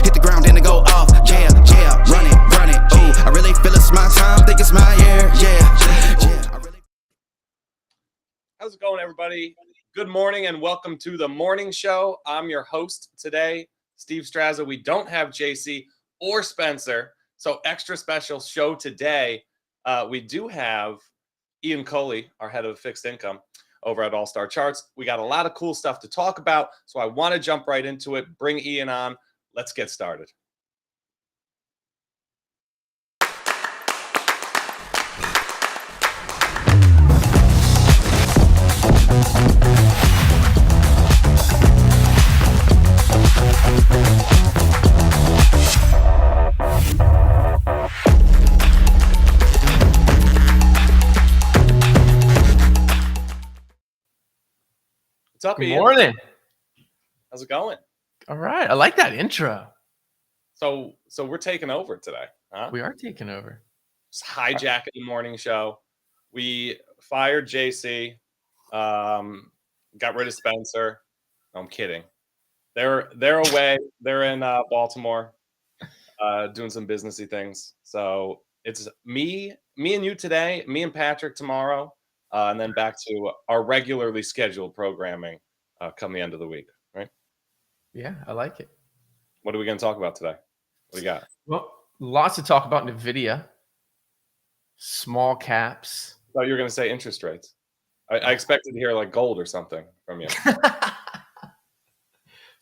hit the ground and it go off. Yeah, run it. Ooh, I really feel it's my time, think it's my year. Yeah. How's it going, everybody? Good morning and welcome to the morning show. I'm your host today, Steve Strazza. We don't have JC or Spencer, so extra special show today. We do have Ian Culley, our head of fixed income over at All Star Charts. We got a lot of cool stuff to talk about, so I want to jump right into it. Bring Ian on. Let's get started. What's up, Good Ian? morning. How's it going? All right. I like that intro. So we're taking over today, huh? We are taking over. Just hijacking the morning show. We fired JC, got rid of Spencer. No, I'm kidding. They're away. They're in Baltimore, doing some businessy things. So it's me and you today, me and Patrick tomorrow, and then back to our regularly scheduled programming come the end of the week, right? Yeah, I like it. What are we going to talk about today? What do you got? Well, lots to talk about NVIDIA, small caps. Oh, you were going to say interest rates. I expected to hear like gold or something from you.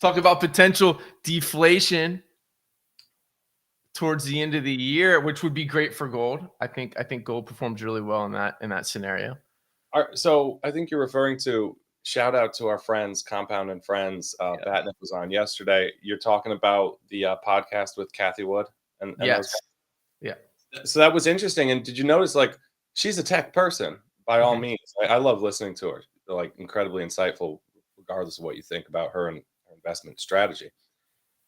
Talk about potential deflation towards the end of the year, which would be great for gold. I think gold performs really well in that scenario. So I think you're referring to, shout out to our friends, Compound and Friends. Batnick was on yesterday. You're talking about the podcast with Kathy Wood. And yes. Yeah. So that was interesting. And did you notice, like, she's a tech person by all means. I love listening to her. They're, like, incredibly insightful, regardless of what you think about her and her investment strategy.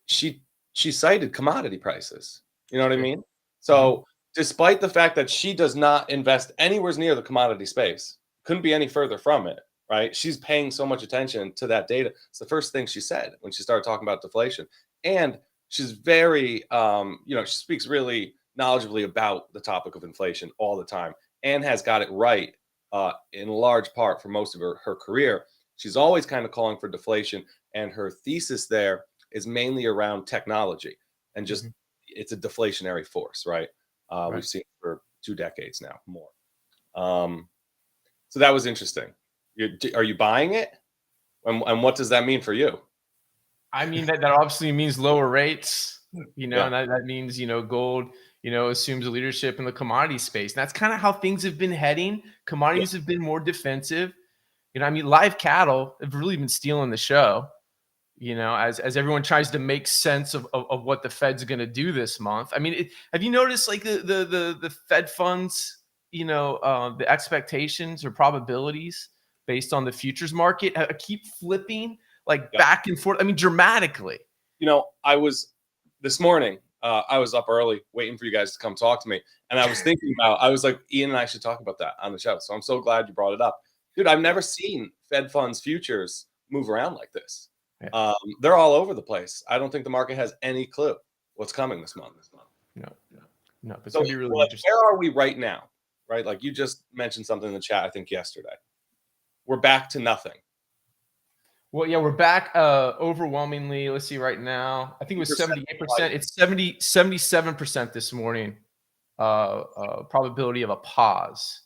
She cited commodity prices. You know what I mean? So despite the fact that she does not invest anywhere near the commodity space, couldn't be any further from it, right? She's paying so much attention to that data. It's the first thing she said when she started talking about deflation. And she's very, she speaks really knowledgeably about the topic of inflation all the time and has got it right in large part for most of her career. She's always kind of calling for deflation, and her thesis there is mainly around technology and just it's a deflationary force, right? We've seen it for 2 decades now, more. So that was interesting. Are you buying it? And what does that mean for you? I mean, that obviously means lower rates, and that means, gold, assumes a leadership in the commodity space. And that's kind of how things have been heading. Commodities have been more defensive. Live cattle have really been stealing the show, as everyone tries to make sense of what the Fed's going to do this month. Have you noticed like the Fed funds, the expectations or probabilities based on the futures market keep flipping back and forth? Dramatically. This morning, I was up early waiting for you guys to come talk to me. And I was thinking I was like, Ian and I should talk about that on the show. So I'm so glad you brought it up. Dude, I've never seen Fed funds futures move around like this. Yeah. They're all over the place. I don't think the market has any clue what's coming this month. No. But it's so going to be really interesting. Where are we right now? Right? Like you just mentioned something in the chat, I think yesterday. We're back to nothing. Well, yeah, we're back overwhelmingly. Let's see right now. I think it was 78%. It's 77% this morning. Probability of a pause.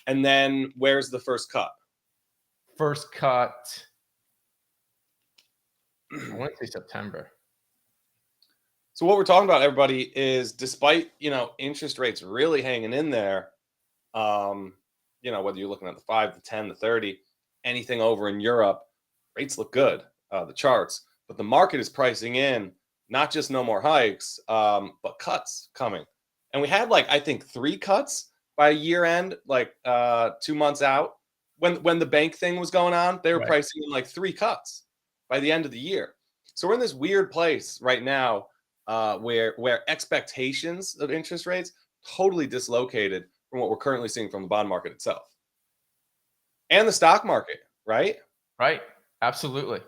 And then where's the first cut? First cut, I want to say September. So what we're talking about, everybody, is despite, interest rates really hanging in there, whether you're looking at the 5, the 10, the 30, anything over in Europe, rates look good, the charts, but the market is pricing in not just no more hikes, but cuts coming. And we had I think 3 cuts by year end, 2 months out. When the bank thing was going on, they were pricing in 3 cuts by the end of the year. So we're in this weird place right now where expectations of interest rates totally dislocated from what we're currently seeing from the bond market itself and the stock market, right? Right. Absolutely.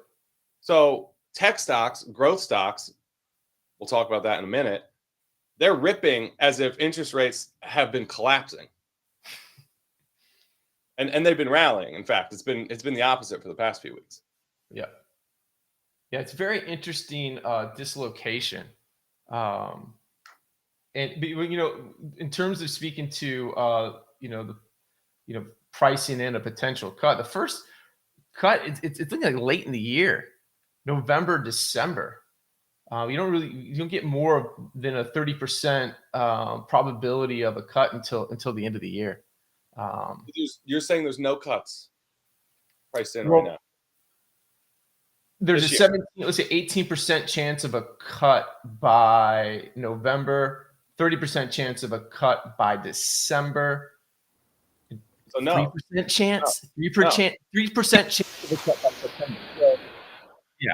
So tech stocks, growth stocks, we'll talk about that in a minute. They're ripping as if interest rates have been collapsing. And they've been rallying. In fact, it's been the opposite for the past few weeks. Yeah. Yeah, it's very interesting dislocation. And in terms of speaking to pricing in a potential cut, the first cut it's looking like late in the year, November, December. You don't get more than a 30% probability of a cut until the end of the year. You're saying there's no cuts priced in right now? There's a 18% chance of a cut by November, 30% chance of a cut by December. So no. 3% chance. 3% chance of a cut by September. So, yeah.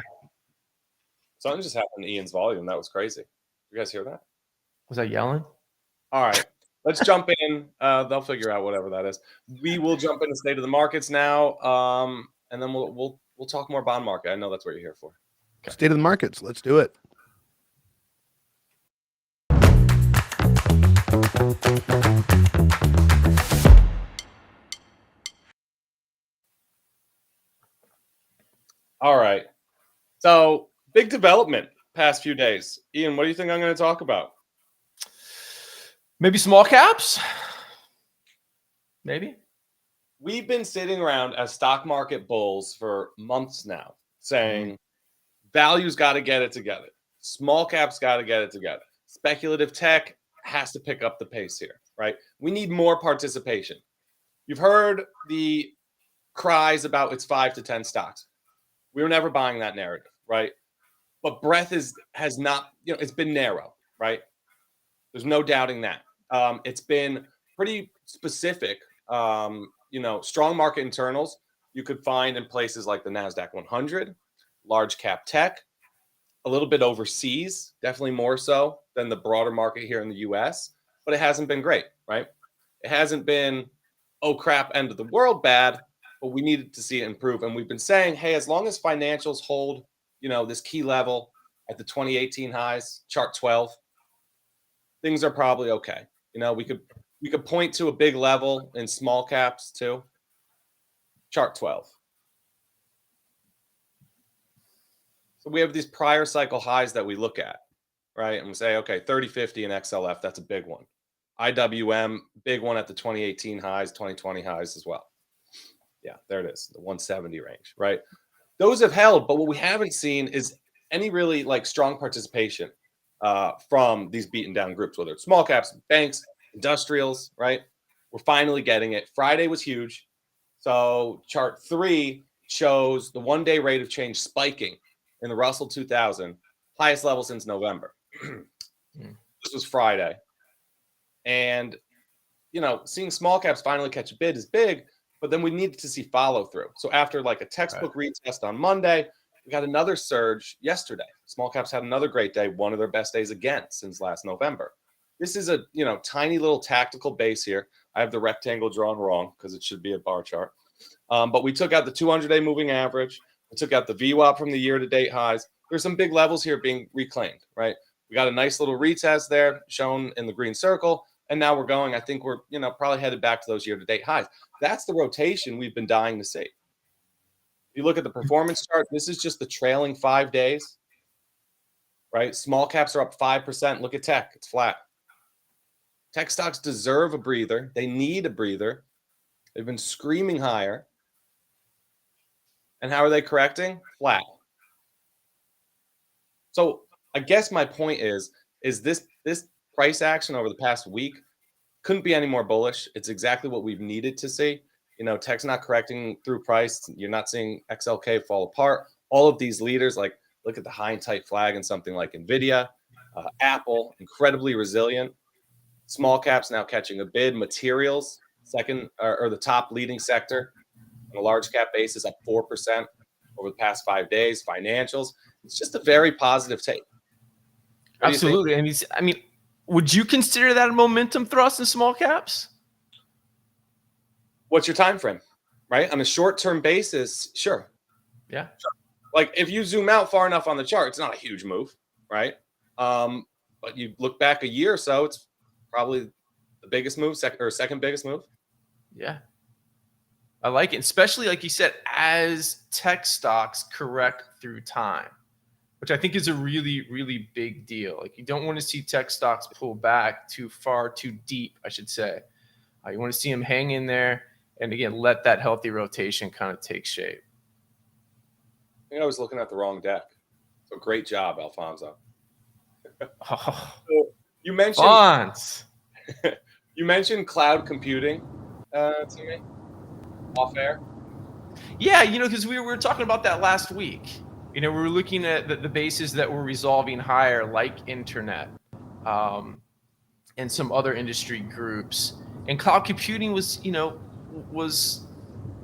Something just happened to Ian's volume. That was crazy. You guys hear that? Was I yelling? All right. Let's jump in. They'll figure out whatever that is. We will jump into state of the markets now, and then we'll talk more bond market. I know that's what you're here for. Okay. State of the markets. Let's do it. All right. So big development past few days. Ian, what do you think I'm going to talk about? Maybe small caps? Maybe. We've been sitting around as stock market bulls for months now saying value's got to get it together. Small caps got to get it together. Speculative tech has to pick up the pace here, right? We need more participation. You've heard the cries about it's 5 to 10 stocks. We were never buying that narrative, right? But breadth has not, it's been narrow, right? There's no doubting that. It's been pretty specific. Strong market internals you could find in places like the NASDAQ 100, large cap tech, a little bit overseas, definitely more so than the broader market here in the US, but it hasn't been great, right? It hasn't been, oh crap, end of the world bad, but we needed to see it improve. And we've been saying, hey, as long as financials hold, this key level at the 2018 highs, chart 12, things are probably okay. We could point to a big level in small caps too. Chart 12. So we have these prior cycle highs that we look at, right? And we say, okay, 3050 and XLF, that's a big one. IWM, big one at the 2018 highs, 2020 highs as well. Yeah, there it is, the 170 range, right? Those have held, but what we haven't seen is any really strong participation from these beaten down groups, whether it's small caps, banks, industrials, right? We're finally getting it. Friday was huge. So chart 3 shows the one-day rate of change spiking in the Russell 2000, highest level since November. This was Friday. And, seeing small caps finally catch a bid is big, but then we needed to see follow through. So after a textbook retest on Monday, we got another surge yesterday. Small caps had another great day, one of their best days again since last November. This is a, tiny little tactical base here. I have the rectangle drawn wrong because it should be a bar chart. But we took out the 200-day moving average. We took out the VWAP from the year-to-date highs. There's some big levels here being reclaimed, right? We got a nice little retest there shown in the green circle. And now we're going, I think we're, probably headed back to those year-to-date highs. That's the rotation we've been dying to see. If you look at the performance chart, this is just the trailing 5 days, right? Small caps are up 5%. Look at tech. It's flat. Tech stocks deserve a breather. They need a breather. They've been screaming higher. And how are they correcting? Flat. So I guess my point is this price action over the past week couldn't be any more bullish. It's exactly what we've needed to see. Tech's not correcting through price. You're not seeing XLK fall apart. All of these leaders, look at the high and tight flag in something like NVIDIA, Apple, incredibly resilient. Small caps now catching a bid. Materials, second or the top leading sector on a large cap basis, up 4% over the past 5 days. Financials, it's just a very positive take. Absolutely. I mean, would you consider that a momentum thrust in small caps? What's your time frame, right? On a short-term basis, sure. Yeah. If you zoom out far enough on the chart, it's not a huge move, right? But you look back a year or so, it's probably the biggest move, second biggest move. Yeah. I like it, especially like you said, as tech stocks correct through time, which I think is a really, really big deal. Like you don't want to see tech stocks pull back too far, too deep, I should say. You want to see them hang in there and, again, let that healthy rotation kind of take shape. I think I was looking at the wrong deck. So great job, Alfonso. Oh, So you mentioned bonds. you mentioned cloud computing to me off air. Yeah, because we were talking about that last week. We were looking at the bases that were resolving higher, like internet, and some other industry groups. And cloud computing was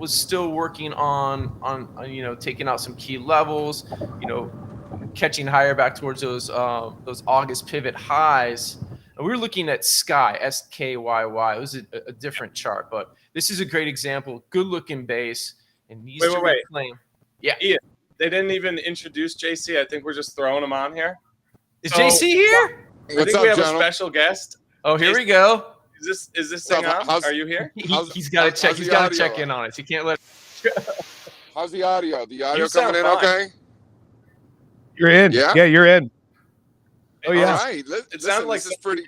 still working on taking out some key levels, catching higher back towards those August pivot highs. And we were looking at Sky, SKYY. It was a different chart, but this is a great example. Good looking base and needs to reclaim. Yeah, Ian, they didn't even introduce JC. I think we're just throwing him on here. Is JC here? I think we have a special guest. Oh, here we go. Is this thing on? Are you here? He's got to check. He's got to check in on us. He can't let. How's the audio? The audio You sound coming in fine. okay? You're in. Yeah? Yeah, you're in. Oh, yeah. All right. It sounds like this is pretty.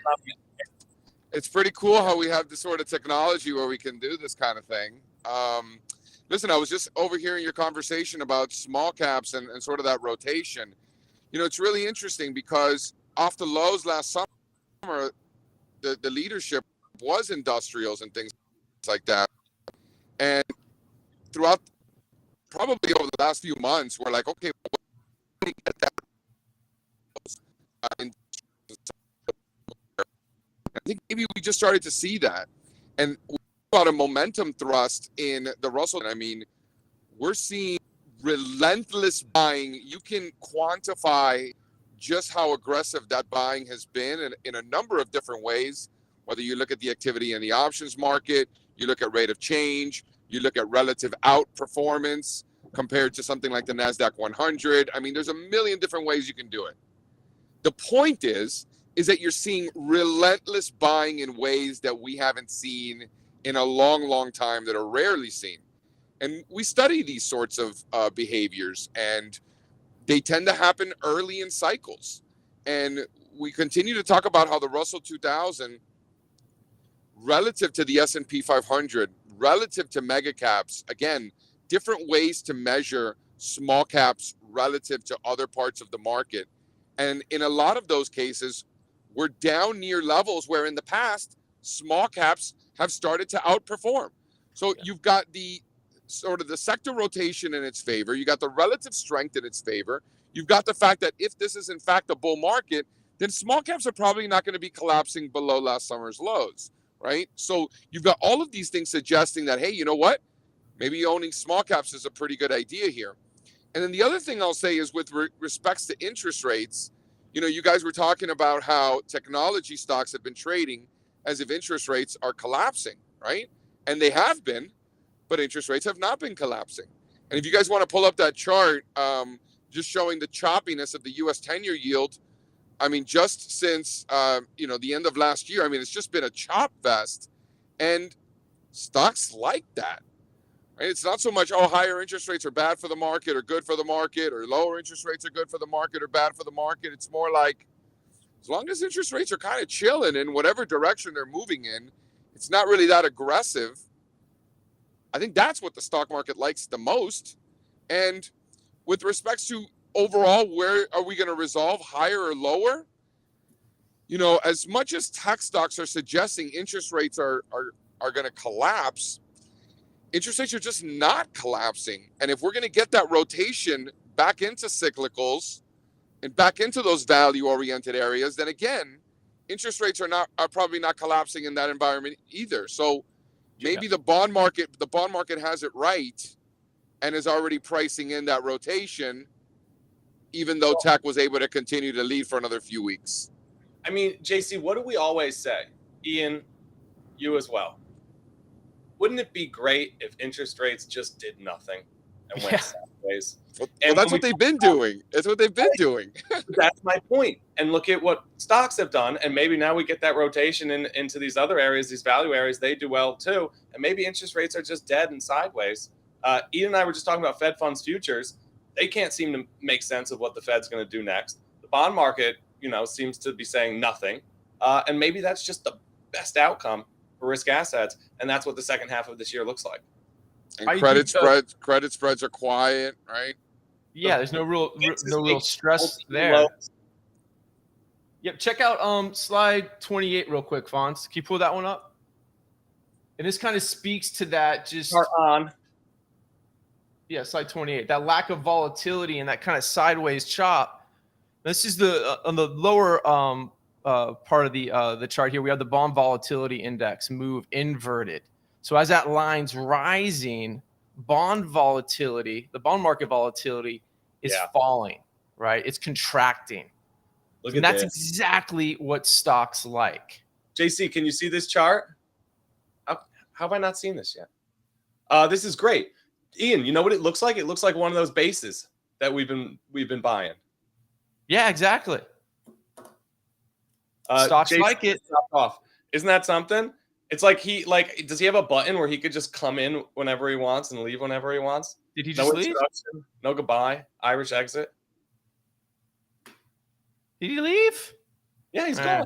It's pretty cool how we have this sort of technology where we can do this kind of thing. Listen, I was just overhearing your conversation about small caps and sort of that rotation. It's really interesting because off the lows last summer, the leadership was industrials and things like that. And throughout probably over the last few months, we're like, okay, we get that. I think maybe we just started to see that. And about a momentum thrust in the Russell. I mean, we're seeing relentless buying. You can quantify just how aggressive that buying has been in a number of different ways, whether you look at the activity in the options market, you look at rate of change, you look at relative outperformance compared to something like the NASDAQ 100. I mean, there's a million different ways you can do it. The point is that you're seeing relentless buying in ways that we haven't seen in a long, long time, that are rarely seen. And we study these sorts of behaviors, and they tend to happen early in cycles. And we continue to talk about how the Russell 2000, relative to the S&P 500, relative to mega caps, again, different ways to measure small caps relative to other parts of the market. And in a lot of those cases, we're down near levels where in the past, small caps have started to outperform. So you've got the sort of the sector rotation in its favor. You got the relative strength in its favor. You've got the fact that if this is in fact a bull market, then small caps are probably not going to be collapsing below last summer's lows, right? So you've got all of these things suggesting that, hey, you know what? Maybe owning small caps is a pretty good idea here. And then the other thing I'll say is with respects to interest rates, you guys were talking about how technology stocks have been trading as if interest rates are collapsing, right? And they have been, but interest rates have not been collapsing. And if you guys want to pull up that chart, just showing the choppiness of the U.S. 10-year yield, I mean, just since, the end of last year, I mean, it's just been a chop fest. And stocks like that. Right? It's not so much, higher interest rates are bad for the market or good for the market, or lower interest rates are good for the market or bad for the market. It's more like, as long as interest rates are kind of chilling in whatever direction they're moving in, it's not really that aggressive. I think that's what the stock market likes the most. And with respects to overall, where are we going to resolve, higher or lower? As much as tech stocks are suggesting interest rates are going to collapse, interest rates are just not collapsing. And if we're going to get that rotation back into cyclicals and back into those value-oriented areas, then again, interest rates are probably not collapsing in that environment either. So maybe the bond market has it right and is already pricing in that rotation, even though tech was able to continue to lead for another few weeks. I mean, JC, what do we always say? Ian, you as well. Wouldn't it be great if interest rates just did nothing? and went sideways. Well, that's what they've been doing. It's what they've been doing. That's my point. And look at what stocks have done. And maybe now we get that rotation into these other areas, these value areas. They do well too. And maybe interest rates are just dead and sideways. Ian and I were just talking about Fed funds futures. They can't seem to make sense of what the Fed's going to do next. The bond market, seems to be saying nothing. And maybe that's just the best outcome for risk assets. And that's what the second half of this year looks like. And credit spreads are quiet, right? Yeah, there's no real stress there. Yep, check out slide 28 real quick, Fonz. Can you pull that one up? And this kind of speaks to that just on. Yeah, slide 28. That lack of volatility and that kind of sideways chop. This is the on the lower part of the chart here. We have the bond volatility index move inverted. So as that line's rising, bond volatility, the bond market volatility is falling, right? It's contracting. And that's exactly what stocks like. JC, can you see this chart? How have I not seen this yet? This is great. Ian, you know what it looks like? It looks like one of those bases that we've been buying. Yeah, exactly. Stocks Jason, like it. Off. Isn't that something? It's like does he have a button where he could just come in whenever he wants and leave whenever he wants? Did he just leave? No goodbye. Irish exit. Did he leave? Yeah, he's gone.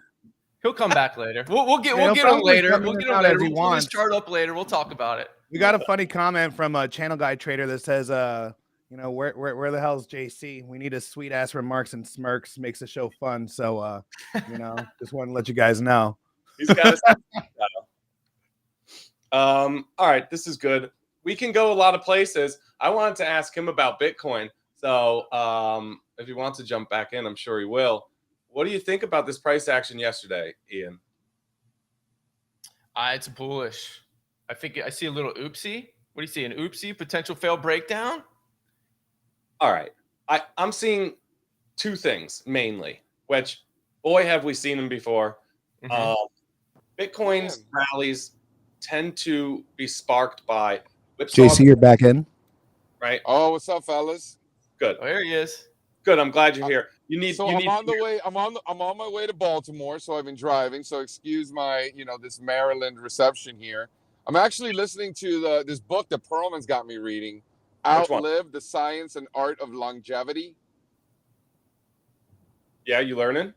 He'll come back later. We'll get him later. We'll get him later. We'll pull this chart up later. We'll talk about it. We got a funny comment from a channel guy trader that says, where the hell's JC? We need his sweet ass remarks and smirks. Makes the show fun. So, just want to let you guys know. He's got all right, this is good. We can go a lot of places. I wanted to ask him about Bitcoin. So if he wants to jump back in, I'm sure he will. What do you think about this price action yesterday, Ian? It's bullish. I think I see a little oopsie. What do you see? An oopsie, potential fail breakdown? All right. I'm seeing two things mainly, which, boy, have we seen them before. Mm-hmm. Bitcoin's rallies tend to be sparked by JC, you're back in. Right. Oh, what's up, fellas? Good. Oh, there he is. Good. I'm glad you're here. I'm on my way to Baltimore, so I've been driving. So excuse my, this Maryland reception here. I'm actually listening to this book that Perlman's got me reading, Outlive the Science and Art of Longevity. Yeah, you learning?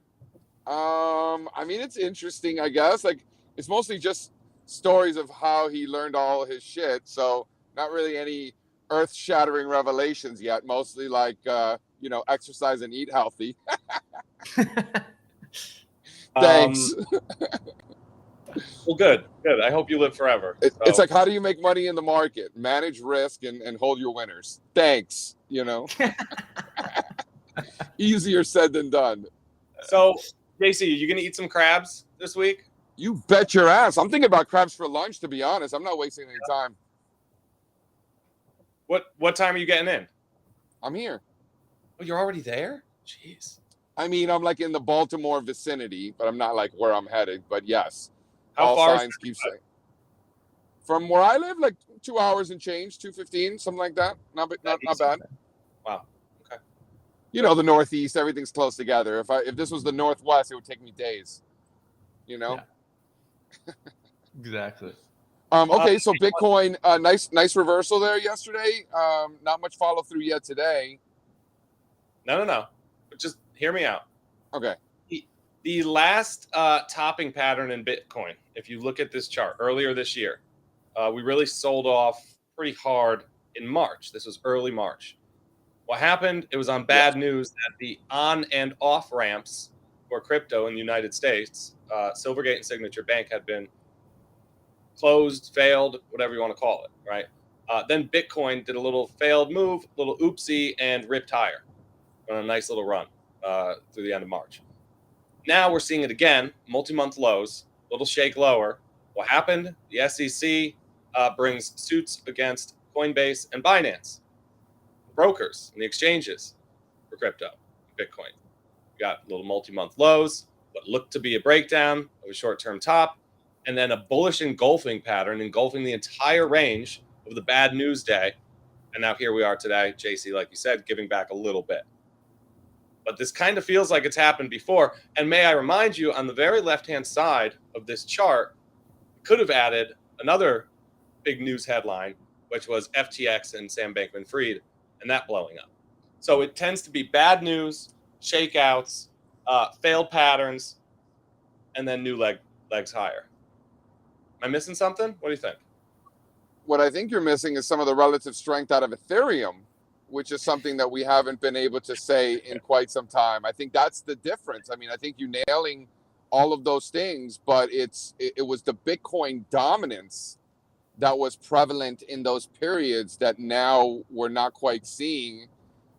It's interesting, I guess. Like, it's mostly just stories of how he learned all his shit. So not really any earth-shattering revelations yet. Mostly like, exercise and eat healthy. Thanks. Well, good. I hope you live forever. It's like, how do you make money in the market? Manage risk and hold your winners. Thanks. Easier said than done. So, JC, you going to eat some crabs this week? You bet your ass. I'm thinking about crabs for lunch, to be honest. I'm not wasting any time. What time are you getting in? I'm here. Oh, you're already there? Jeez. I'm like in the Baltimore vicinity, but I'm not like where I'm headed. But yes. How all far signs keep saying. From where I live, like 2 hours and change, 2:15, something like that. Not bad. Wow. Okay. The Northeast, everything's close together. If this was the Northwest, it would take me days. Yeah. Exactly. Okay, so Bitcoin, nice reversal there yesterday. Not much follow through yet today. No. Just hear me out. Okay. The last topping pattern in Bitcoin, if you look at this chart earlier this year, we really sold off pretty hard in March. This was early March. What happened? It was on bad news that the on and off ramps for crypto in the United States, Silvergate and Signature Bank, had been closed, failed, whatever you want to call it, right? Then Bitcoin did a little failed move, little oopsie, and ripped higher on a nice little run through the end of March. Now we're seeing it again, multi-month lows, little shake lower. What happened? The SEC brings suits against Coinbase and Binance, the brokers and the exchanges for crypto, Bitcoin. We got little multi-month lows, what looked to be a breakdown of a short-term top, and then a bullish engulfing pattern, engulfing the entire range of the bad news day And now here we are today, JC, like you said, giving back a little bit. But this kind of feels like it's happened before. And may I remind you, on the very left-hand side of this chart, could have added another big news headline, which was FTX and Sam Bankman-Fried, and that blowing up. So it tends to be bad news, shakeouts, failed patterns, and then new legs higher. Am I missing something? What do you think? What I think you're missing is some of the relative strength out of Ethereum, which is something that we haven't been able to say in quite some time. I think that's the difference. I mean, I think you're nailing all of those things, but it was the Bitcoin dominance that was prevalent in those periods that now we're not quite seeing.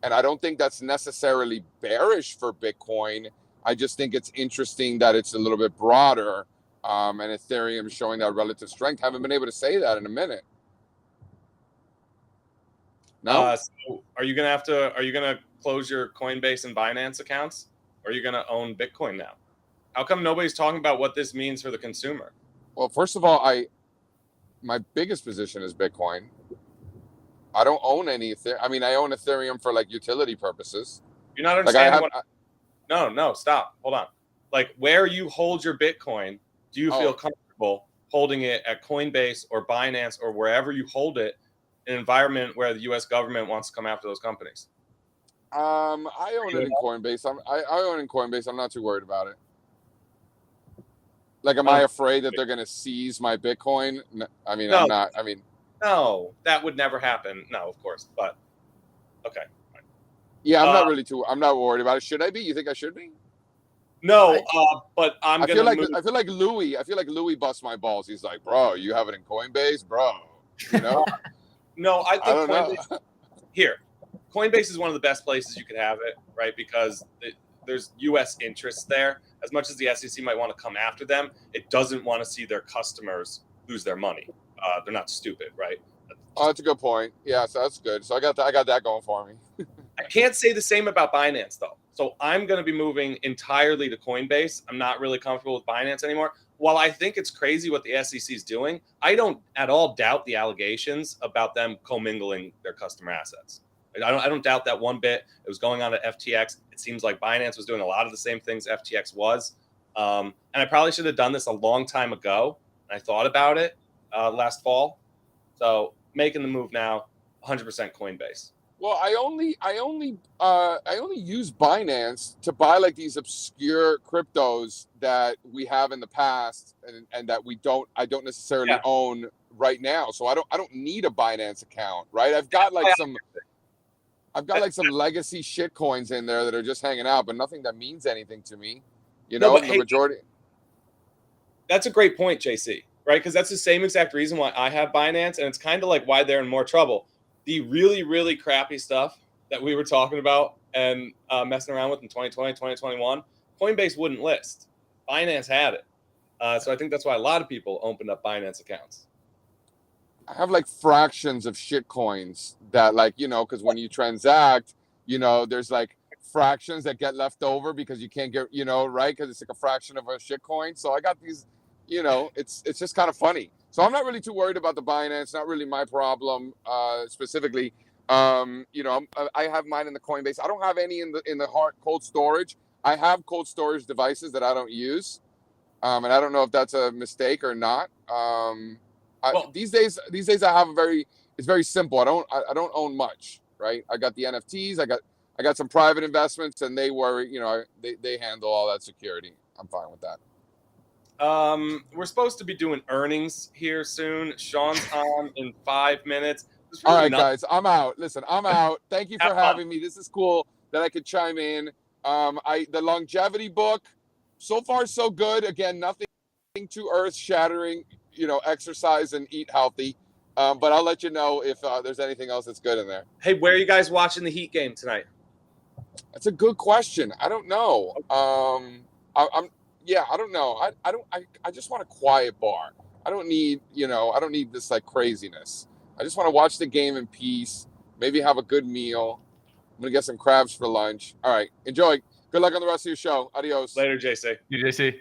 And I don't think that's necessarily bearish for Bitcoin. I just think it's interesting that it's a little bit broader, and Ethereum showing that relative strength. Haven't been able to say that in a minute. No. So are you gonna close your Coinbase and Binance accounts, or are you gonna own Bitcoin now? How come nobody's talking about what this means for the consumer? Well, first of all, my biggest position is Bitcoin. I don't own any Ethereum. I mean, I own Ethereum for like utility purposes. You're not understanding No, stop. Hold on. Like, where you hold your Bitcoin, do you feel comfortable holding it at Coinbase or Binance or wherever you hold it in an environment where the U.S. government wants to come after those companies? I own it in Coinbase. I own it in Coinbase. I'm not too worried about it. Like, am I afraid that they're going to seize my Bitcoin? No, I mean, no. I'm not. I mean, no, that would never happen. No, of course. But okay. Yeah, I'm not worried about it. Should I be? You think I should be? No, but I feel like Louis busts my balls. He's like, bro, you have it in Coinbase, bro. You know? No, I think Coinbase. Here, Coinbase is one of the best places you could have it, right? Because there's U.S. interests there. As much as the SEC might want to come after them, it doesn't want to see their customers lose their money. They're not stupid, right? Oh, that's a good point. Yeah, so that's good. So I got that going for me. I can't say the same about Binance, though. So I'm going to be moving entirely to Coinbase. I'm not really comfortable with Binance anymore. While I think it's crazy what the SEC is doing, I don't at all doubt the allegations about them commingling their customer assets. I don't doubt that one bit. It was going on at FTX. It seems like Binance was doing a lot of the same things FTX was. And I probably should have done this a long time ago. I thought about it last fall. So making the move now, 100% Coinbase. Well, I only use Binance to buy like these obscure cryptos that we have in the past and that I don't necessarily own right now. So I don't need a Binance account, right? I've got like some legacy shit coins in there that are just hanging out, but nothing that means anything to me. You know, the majority. That's a great point, JC, right? Because that's the same exact reason why I have Binance, and it's kind of like why they're in more trouble. The really, really crappy stuff that we were talking about and messing around with in 2020, 2021, Coinbase wouldn't list. Binance had it. So I think that's why a lot of people opened up Binance accounts. I have like fractions of shit coins that, like, you know, because when you transact, you know, there's like fractions that get left over because you can't get, you know, right? Because it's like a fraction of a shit coin. So I got these, you know, it's just kind of funny. So I'm not really too worried about the Binance. Not really my problem specifically. You know, I have mine in the Coinbase. I don't have any in the hard cold storage. I have cold storage devices that I don't use, and I don't know if that's a mistake or not. These days I have it's very simple. I don't own much, right? I got the NFTs. I got some private investments, and they handle all that security. I'm fine with that. We're supposed to be doing earnings here soon. Sean's on in 5 minutes. Really all right, guys, I'm out. Listen, I'm out. Thank you for having me. This is cool that I could chime in. The longevity book, so far so good. Again, nothing too earth-shattering. You know, exercise and eat healthy. But I'll let you know if there's anything else that's good in there. Hey, where are you guys watching the Heat game tonight? That's a good question. I don't know. I don't know. I just want a quiet bar. I don't need this like craziness. I just want to watch the game in peace, maybe have a good meal. I'm going to get some crabs for lunch. All right. Enjoy. Good luck on the rest of your show. Adios. Later, JC. You JC.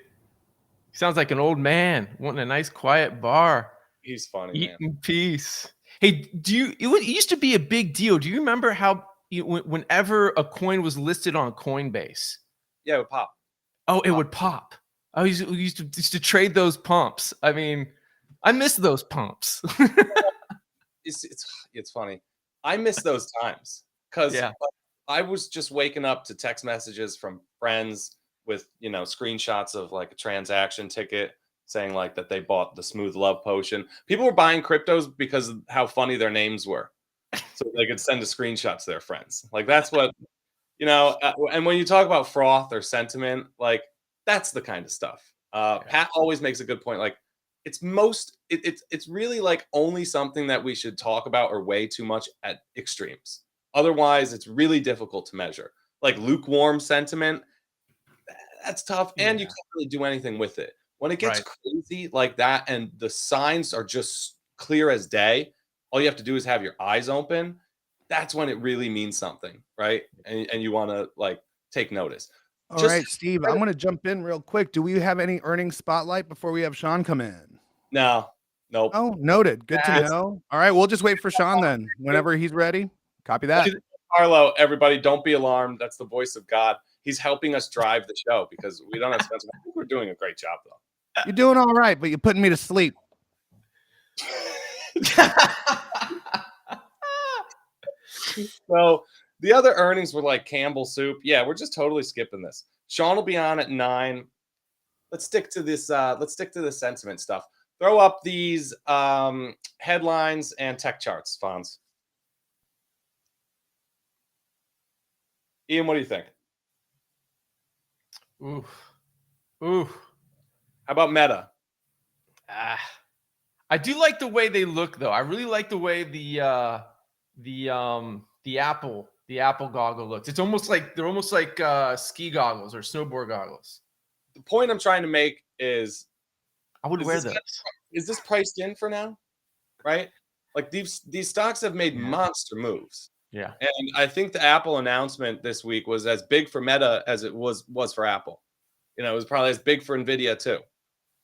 Sounds like an old man wanting a nice quiet bar. He's funny, Eat man. in peace. Hey, it used to be a big deal. Do you remember how whenever a coin was listed on Coinbase? Yeah, it would pop. Oh, it would pop. I used to trade those pumps. I mean, I miss those pumps. It's funny. I miss those times because Yeah. I was just waking up to text messages from friends with, screenshots of like a transaction ticket saying like that they bought the Smooth Love Potion. People were buying cryptos because of how funny their names were. So they could send a screenshot to their friends. Like that's what, and when you talk about froth or sentiment, like that's the kind of stuff. Pat always makes a good point. Like it's really like only something that we should talk about or way too much at extremes. Otherwise, it's really difficult to measure. Like lukewarm sentiment, that's tough, and you can't really do anything with it. When it gets crazy like that, and the signs are just clear as day, all you have to do is have your eyes open. That's when it really means something, right? And you want to like take notice. All right, Steve, I'm going to jump in real quick. Do we have any earnings spotlight before we have Sean come in? No, nope. Oh, noted. Good to know. All right, we'll just wait for Sean then. Whenever he's ready, copy that. Arlo, everybody, don't be alarmed. That's the voice of God. He's helping us drive the show because we don't have Spencer. I think we're doing a great job, though. You're doing all right, but you're putting me to sleep. So the other earnings were like Campbell Soup. Yeah, we're just totally skipping this. Sean will be on at 9. Let's stick to this. Let's stick to the sentiment stuff. Throw up these headlines and tech charts, Fonz. Ian, what do you think? Ooh. How about Meta? I do like the way they look, though. I really like the way the Apple goggle looks. They're almost like ski goggles or snowboard goggles. The point I'm trying to make is I would wear those. Is this priced in for now? Right? Like these stocks have made monster moves. Yeah. And I think the Apple announcement this week was as big for Meta as it was for Apple. It was probably as big for Nvidia too,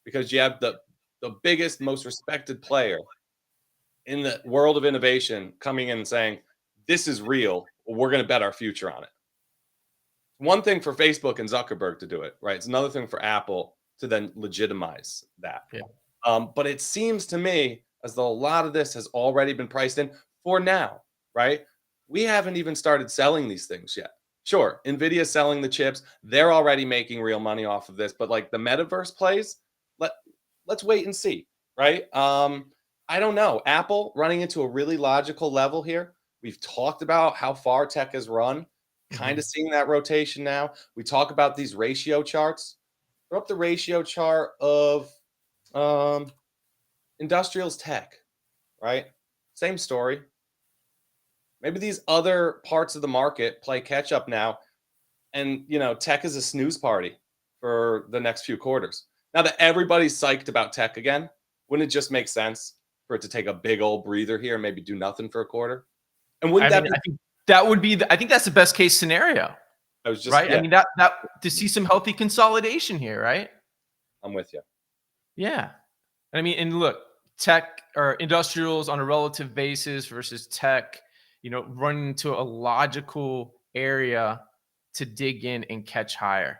because you have the biggest, most respected player in the world of innovation coming in and saying, this is real. We're going to bet our future on it. One thing for Facebook and Zuckerberg to do it, right? It's another thing for Apple to then legitimize that. Yeah. But it seems to me as though a lot of this has already been priced in for now, right? We haven't even started selling these things yet. Sure, Nvidia's selling the chips. They're already making real money off of this. But like the metaverse plays, let's wait and see, right? I don't know. Apple running into a really logical level here. We've talked about how far tech has run, kind of seeing that rotation now. We talk about these ratio charts. Throw up the ratio chart of industrials tech, right? Same story. Maybe these other parts of the market play catch up now. And, tech is a snooze party for the next few quarters. Now that everybody's psyched about tech again, wouldn't it just make sense for it to take a big old breather here and maybe do nothing for a quarter? And wouldn't I think that would be I think that's the best case scenario. I was just right. Yeah, I mean that to see some healthy consolidation here, right? I'm with you. Yeah. I mean, and look, tech or industrials on a relative basis versus tech, run into a logical area to dig in and catch higher.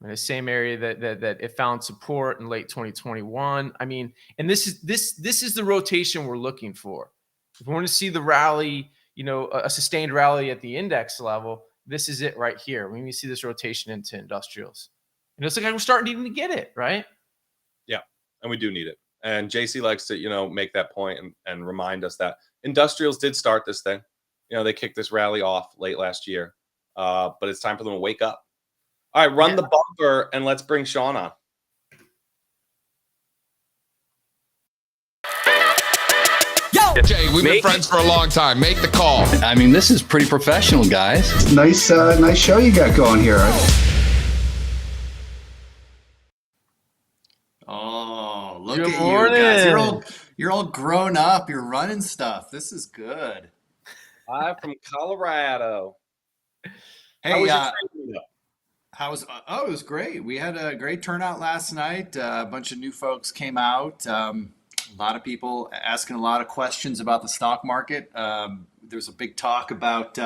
In the same area that it found support in late 2021. I mean, and this is the rotation we're looking for. If we want to see the rally, a sustained rally at the index level, this is it right here. We need to see this rotation into industrials. And it's like we're starting to get it, right? Yeah, and we do need it. And JC likes to, make that point and remind us that industrials did start this thing. They kicked this rally off late last year, but it's time for them to wake up. All right, run the bumper and let's bring Sean on. Yo, Jay, we've been friends for a long time. Make the call. I mean, this is pretty professional, guys. Nice show you got going here. Oh, look Good at morning. you guys. You're all grown up. You're running stuff. This is good. I'm from Colorado. Hey, How was it was great. We had a great turnout last night. A bunch of new folks came out. A lot of people asking a lot of questions about the stock market. There's a big talk about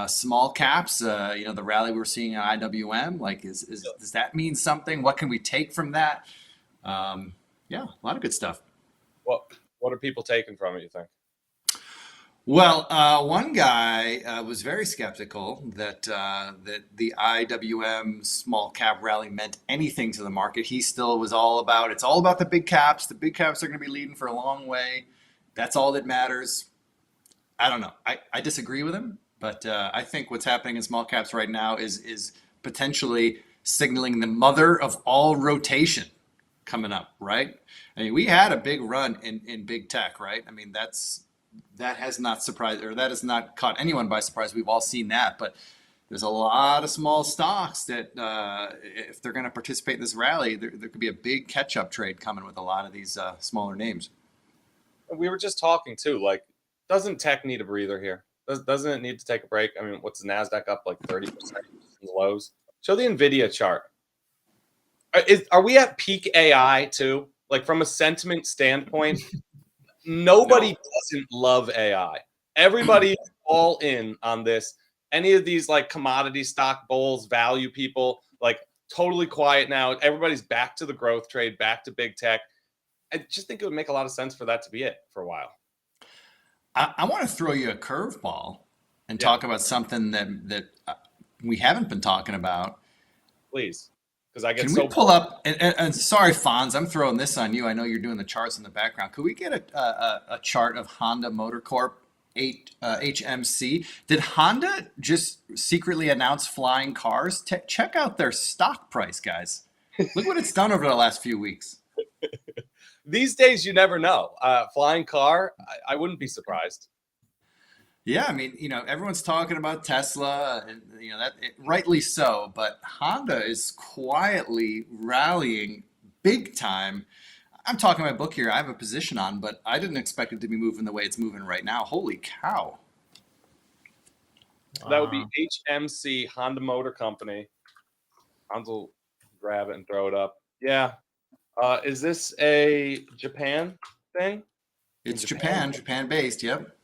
small caps. The rally we're seeing on IWM. Like, does that mean something? What can we take from that? Yeah, a lot of good stuff. What are people taking from it, you think? Well, one guy was very skeptical that the IWM small cap rally meant anything to the market. He still was it's all about the big caps. The big caps are going to be leading for a long way. That's all that matters. I don't know. I disagree with him, but I think what's happening in small caps right now is potentially signaling the mother of all rotation coming up, right? I mean, we had a big run in big tech, right? I mean, that has not surprised, or that has not caught anyone by surprise. We've all seen that, but there's a lot of small stocks that if they're going to participate in this rally, there could be a big catch-up trade coming with a lot of these smaller names. We were just talking too, like, doesn't tech need a breather here? Doesn't it need to take a break? I mean, what's the NASDAQ up like 30% in the lows? Show the NVIDIA chart. Are we at peak AI too? Like, from a sentiment standpoint, nobody doesn't love AI. Everybody is all in on this. Any of these like commodity stock bulls, value people, like totally quiet now. Everybody's back to the growth trade, back to big tech. I just think it would make a lot of sense for that to be it for a while. I want to throw you a curveball and talk about something that we haven't been talking about. Please. Because I get Can we pull up, and sorry, Fonz, I'm throwing this on you. I know you're doing the charts in the background. Could we get a chart of Honda Motor Corp 8 HMC? Did Honda just secretly announce flying cars? Check out their stock price, guys. Look what it's done over the last few weeks. These days, you never know. Flying car, I wouldn't be surprised. Yeah, I mean, everyone's talking about Tesla, and rightly so. But Honda is quietly rallying big time. I'm talking my book here. I have a position on, but I didn't expect it to be moving the way it's moving right now. Holy cow! That would be HMC, Honda Motor Company. Hans will grab it and throw it up. Yeah. Is this a Japan thing? It's Japan based. Yep.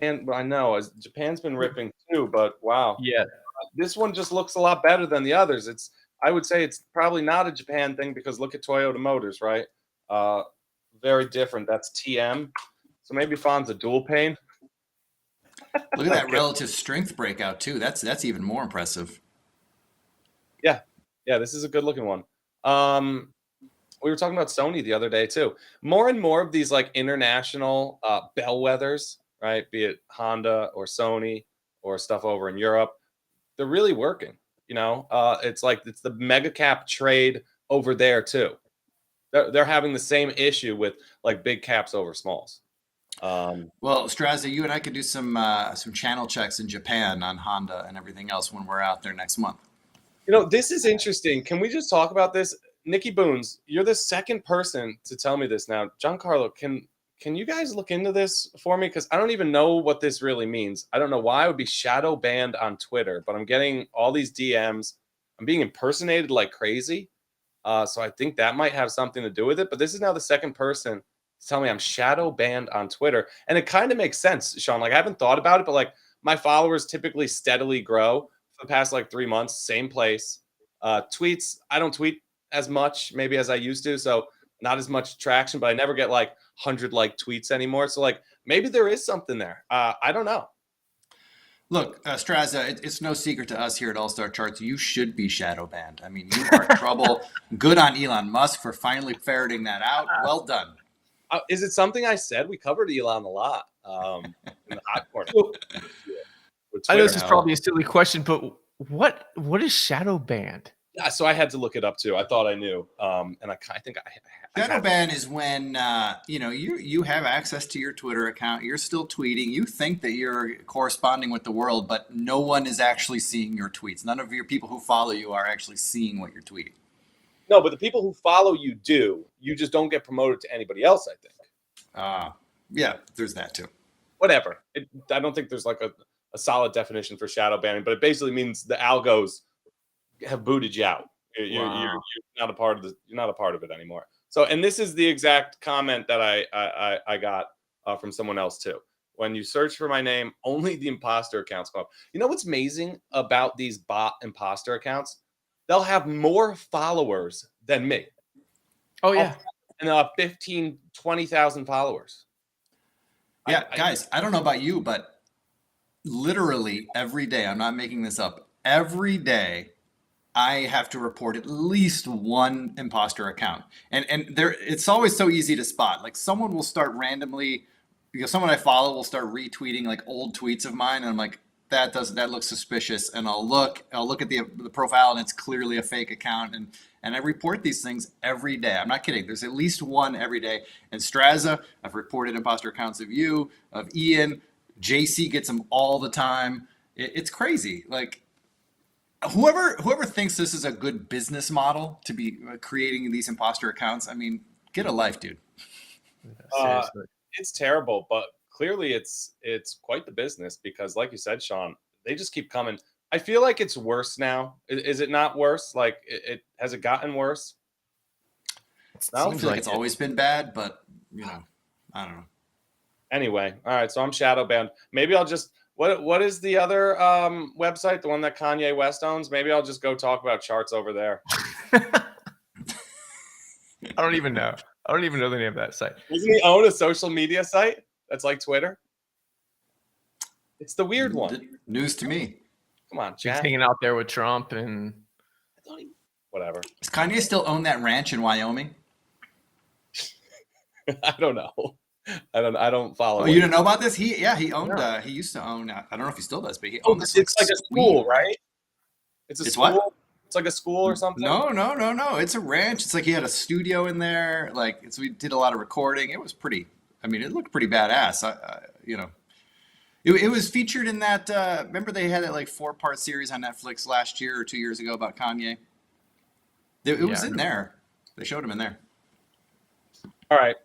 And I know Japan's been ripping too, but wow. Yeah. This one just looks a lot better than the others. I would say it's probably not a Japan thing because look at Toyota Motors, right? Very different. That's TM. So maybe Fon's a dual pane. Look at that relative strength breakout too. That's even more impressive. Yeah. This is a good looking one. We were talking about Sony the other day too. More and more of these like international bellwethers, right? Be it Honda or Sony or stuff over in Europe, they're really working. It's the mega cap trade over there too. They're having the same issue with like big caps over smalls. Well, Strazza, you and I could do some channel checks in Japan on Honda and everything else when we're out there next month. This is interesting. Can we just talk about this? Nikki Boons, you're the second person to tell me this now. Giancarlo, can you guys look into this for me? Because I don't even know what this really means. I don't know why I would be shadow banned on Twitter, but I'm getting all these DMs. I'm being impersonated like crazy. So I think that might have something to do with it. But this is now the second person to tell me I'm shadow banned on Twitter. And it kind of makes sense, Sean. Like, I haven't thought about it, but like my followers typically steadily grow for the past like 3 months, same place. Tweets, I don't tweet as much maybe as I used to, so not as much traction, but I never get like 100 like tweets anymore. So like maybe there is something there. I don't know. Look, Strazza, it's no secret to us here at All Star Charts. You should be shadow banned. I mean, you are in trouble. Good on Elon Musk for finally ferreting that out. Well done. Is it something I said? We covered Elon a lot in the hot corner. I know this is probably a silly question, but what is shadow banned? Yeah, so I had to look it up too. I thought I knew, and I think I shadow ban is when you have access to your Twitter account. You're still tweeting. You think that you're corresponding with the world, but no one is actually seeing your tweets. None of your people who follow you are actually seeing what you're tweeting. No, but the people who follow you do. You just don't get promoted to anybody else, I think. Yeah, there's that too. Whatever. I don't think there's like a solid definition for shadow banning, but it basically means the algos have booted you out. You're not a part of you're not a part of it anymore. So, and this is the exact comment that I got from someone else too. When you search for my name, only the imposter accounts come up. You know what's amazing about these bot imposter accounts? They'll have more followers than me. Oh yeah. And 15, 20,000 followers. Yeah, guys, I don't know about you, but literally every day, I'm not making this up, every day I have to report at least one imposter account. And there, it's always so easy to spot. Like someone will start randomly, because someone I follow will start retweeting like old tweets of mine, and I'm like, that looks suspicious. And I'll look at the profile, and it's clearly a fake account. And I report these things every day. I'm not kidding. There's at least one every day. And Strazza, I've reported imposter accounts of you, of Ian. JC gets them all the time. It's crazy. Like whoever thinks this is a good business model to be creating these imposter accounts, I mean, get a life, dude. Seriously. It's terrible, but clearly it's quite the business because, like you said, Sean, they just keep coming. I feel like it's worse now. Is it not worse? Like, it has it gotten worse? I don't feel like it's always been bad, but I don't know. Anyway, all right. So I'm shadow banned. Maybe I'll just what is the other website, the one that Kanye West owns? Maybe I'll just go talk about charts over there. I don't even know. I don't even know the name of that site. Doesn't he own a social media site that's like Twitter? It's the weird one. News to me. Come on, He's Jack. hanging out there with Trump and Whatever. Does Kanye still own that ranch in Wyoming? I don't know. I don't follow. Oh, you didn't know about this? He owned. He used to own. I don't know if he still does, but he owned this. It's like a school, right? It's It's school. what? It's like a school or something. No. It's a ranch. It's like he had a studio in there. Like we did a lot of recording. It was pretty. I mean, it looked pretty badass. It was featured in that. Remember they had that like 4-part series on Netflix last year or 2 years ago about Kanye. It was in there. They showed him in there. All right.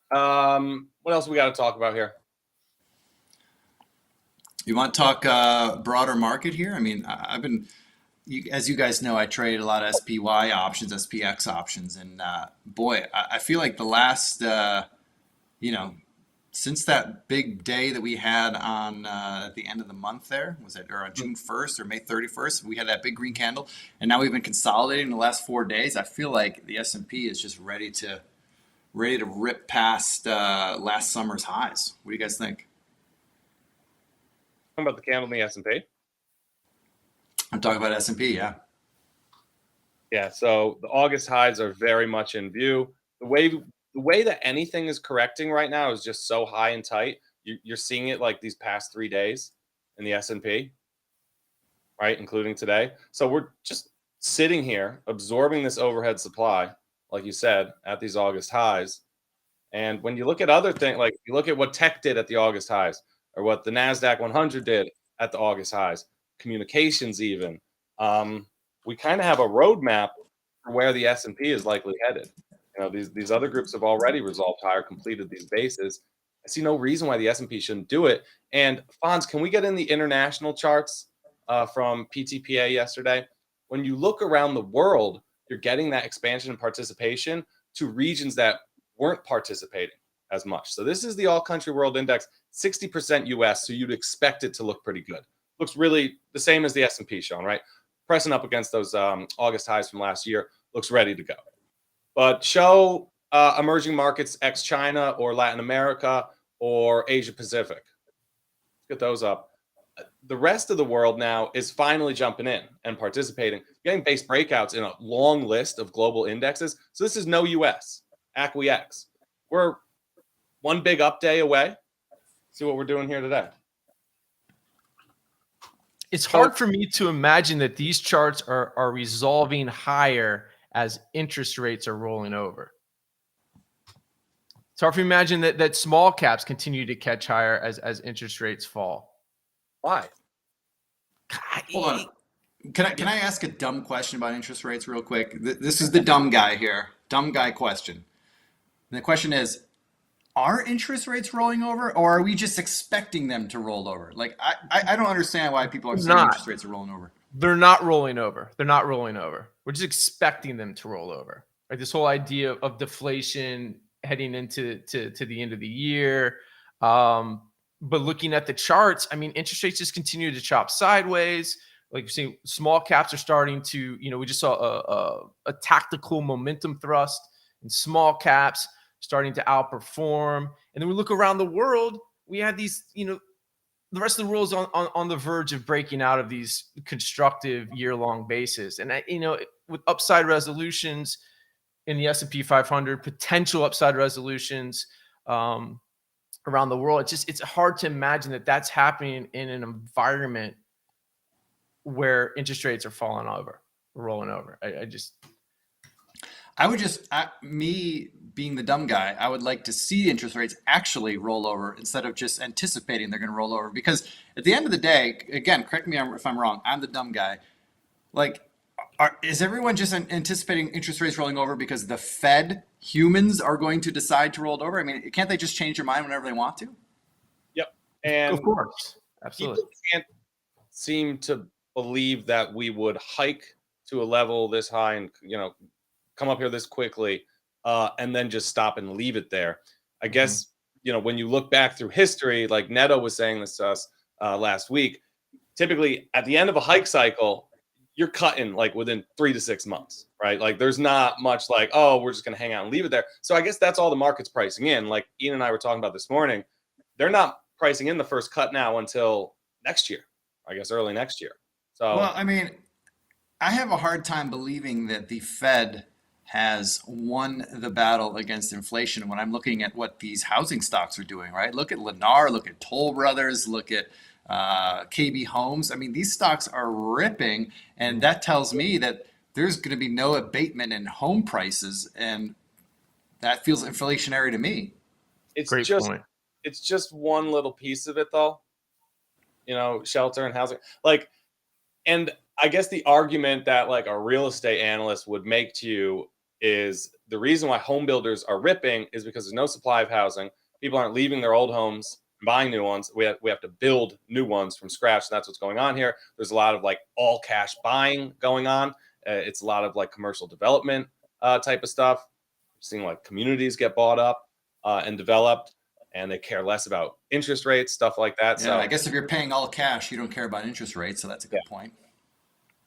What else we got to talk about here? You want to talk broader market here? I mean, I've been, as you guys know, I trade a lot of SPY options, SPX options, and boy, I feel like the last, since that big day that we had on at the end of the month there, was it, or on June 1st or May 31st, we had that big green candle, and now we've been consolidating the last 4 days. I feel like the S&P is just ready to rip past last summer's highs. What do you guys think? Talking about the candle in the S&P? I'm talking about S&P, yeah. Yeah, so the August highs are very much in view. The way that anything is correcting right now is just so high and tight. You're seeing it like these past 3 days in the S&P, right, including today. So we're just sitting here absorbing this overhead supply, like you said, at these August highs. And when you look at other things, like you look at what tech did at the August highs, or what the NASDAQ 100 did at the August highs, communications even, we kind of have a roadmap for where the S&P is likely headed. These other groups have already resolved higher, completed these bases. I see no reason why the S&P shouldn't do it. And Fonz, can we get in the international charts from PTPA yesterday? When you look around the world, you're getting that expansion and participation to regions that weren't participating as much. So this is the all country world index, 60% US. So you'd expect it to look pretty good. Looks really the same as the S&P, Sean, right? Pressing up against those August highs from last year, looks ready to go. But show emerging markets ex-China or Latin America or Asia Pacific. Let's get those up. The rest of the world now is finally jumping in and participating, getting base breakouts in a long list of global indexes. So this is no US, ACWX. We're one big up day away. See what we're doing here today. It's hard for me to imagine that these charts are resolving higher as interest rates are rolling over. It's hard for me to imagine that small caps continue to catch higher as interest rates fall. Why? Hold on. Can I ask a dumb question about interest rates real quick? This is the dumb guy here. Dumb guy question. And the question is, are interest rates rolling over, or are we just expecting them to roll over? Like, I don't understand why people are saying interest rates are rolling over. They're not rolling over. They're not rolling over. We're just expecting them to roll over. right? This whole idea of deflation heading into the end of the year. But looking at the charts, I mean, interest rates just continue to chop sideways. Like you're seeing, small caps are starting to, we just saw a tactical momentum thrust in small caps starting to outperform. And then we look around the world, we had these, the rest of the world is on the verge of breaking out of these constructive year-long bases. And, with upside resolutions in the S&P 500, potential upside resolutions around the world, it's hard to imagine that that's happening in an environment where interest rates are rolling over. Me being the dumb guy, I would like to see interest rates actually roll over instead of just anticipating they're going to roll over. Because at the end of the day, again, correct me if I'm wrong, I'm the dumb guy. Like, is everyone just anticipating interest rates rolling over because the Fed humans are going to decide to roll it over? I mean, can't they just change their mind whenever they want to? Yep. And of course, absolutely. People can't seem to believe that we would hike to a level this high and, come up here this quickly and then just stop and leave it there. I guess, when you look back through history, like Neto was saying this to us last week, typically at the end of a hike cycle, you're cutting like within 3 to 6 months, right? Like there's not much like, oh, we're just going to hang out and leave it there. So I guess that's all the market's pricing in. Like Ian and I were talking about this morning, they're not pricing in the first cut now until next year, I guess early next year. So, well, I mean, I have a hard time believing that the Fed has won the battle against inflation when I'm looking at what these housing stocks are doing, right? Look at Lennar, look at Toll Brothers, look at KB Homes. I mean, these stocks are ripping, and that tells me that there's going to be no abatement in home prices, and that feels inflationary to me. It's Great point. It's just one little piece of it, though. Shelter and housing, and I guess the argument that like a real estate analyst would make to you is the reason why home builders are ripping is because there's no supply of housing. People aren't leaving their old homes, buying new ones. We have to build new ones from scratch. And that's what's going on here. There's a lot of like all cash buying going on. It's a lot of like commercial development type of stuff. We're seeing like communities get bought up and developed, and they care less about interest rates, stuff like that. Yeah, So I guess if you're paying all cash, you don't care about interest rates. So that's a good point.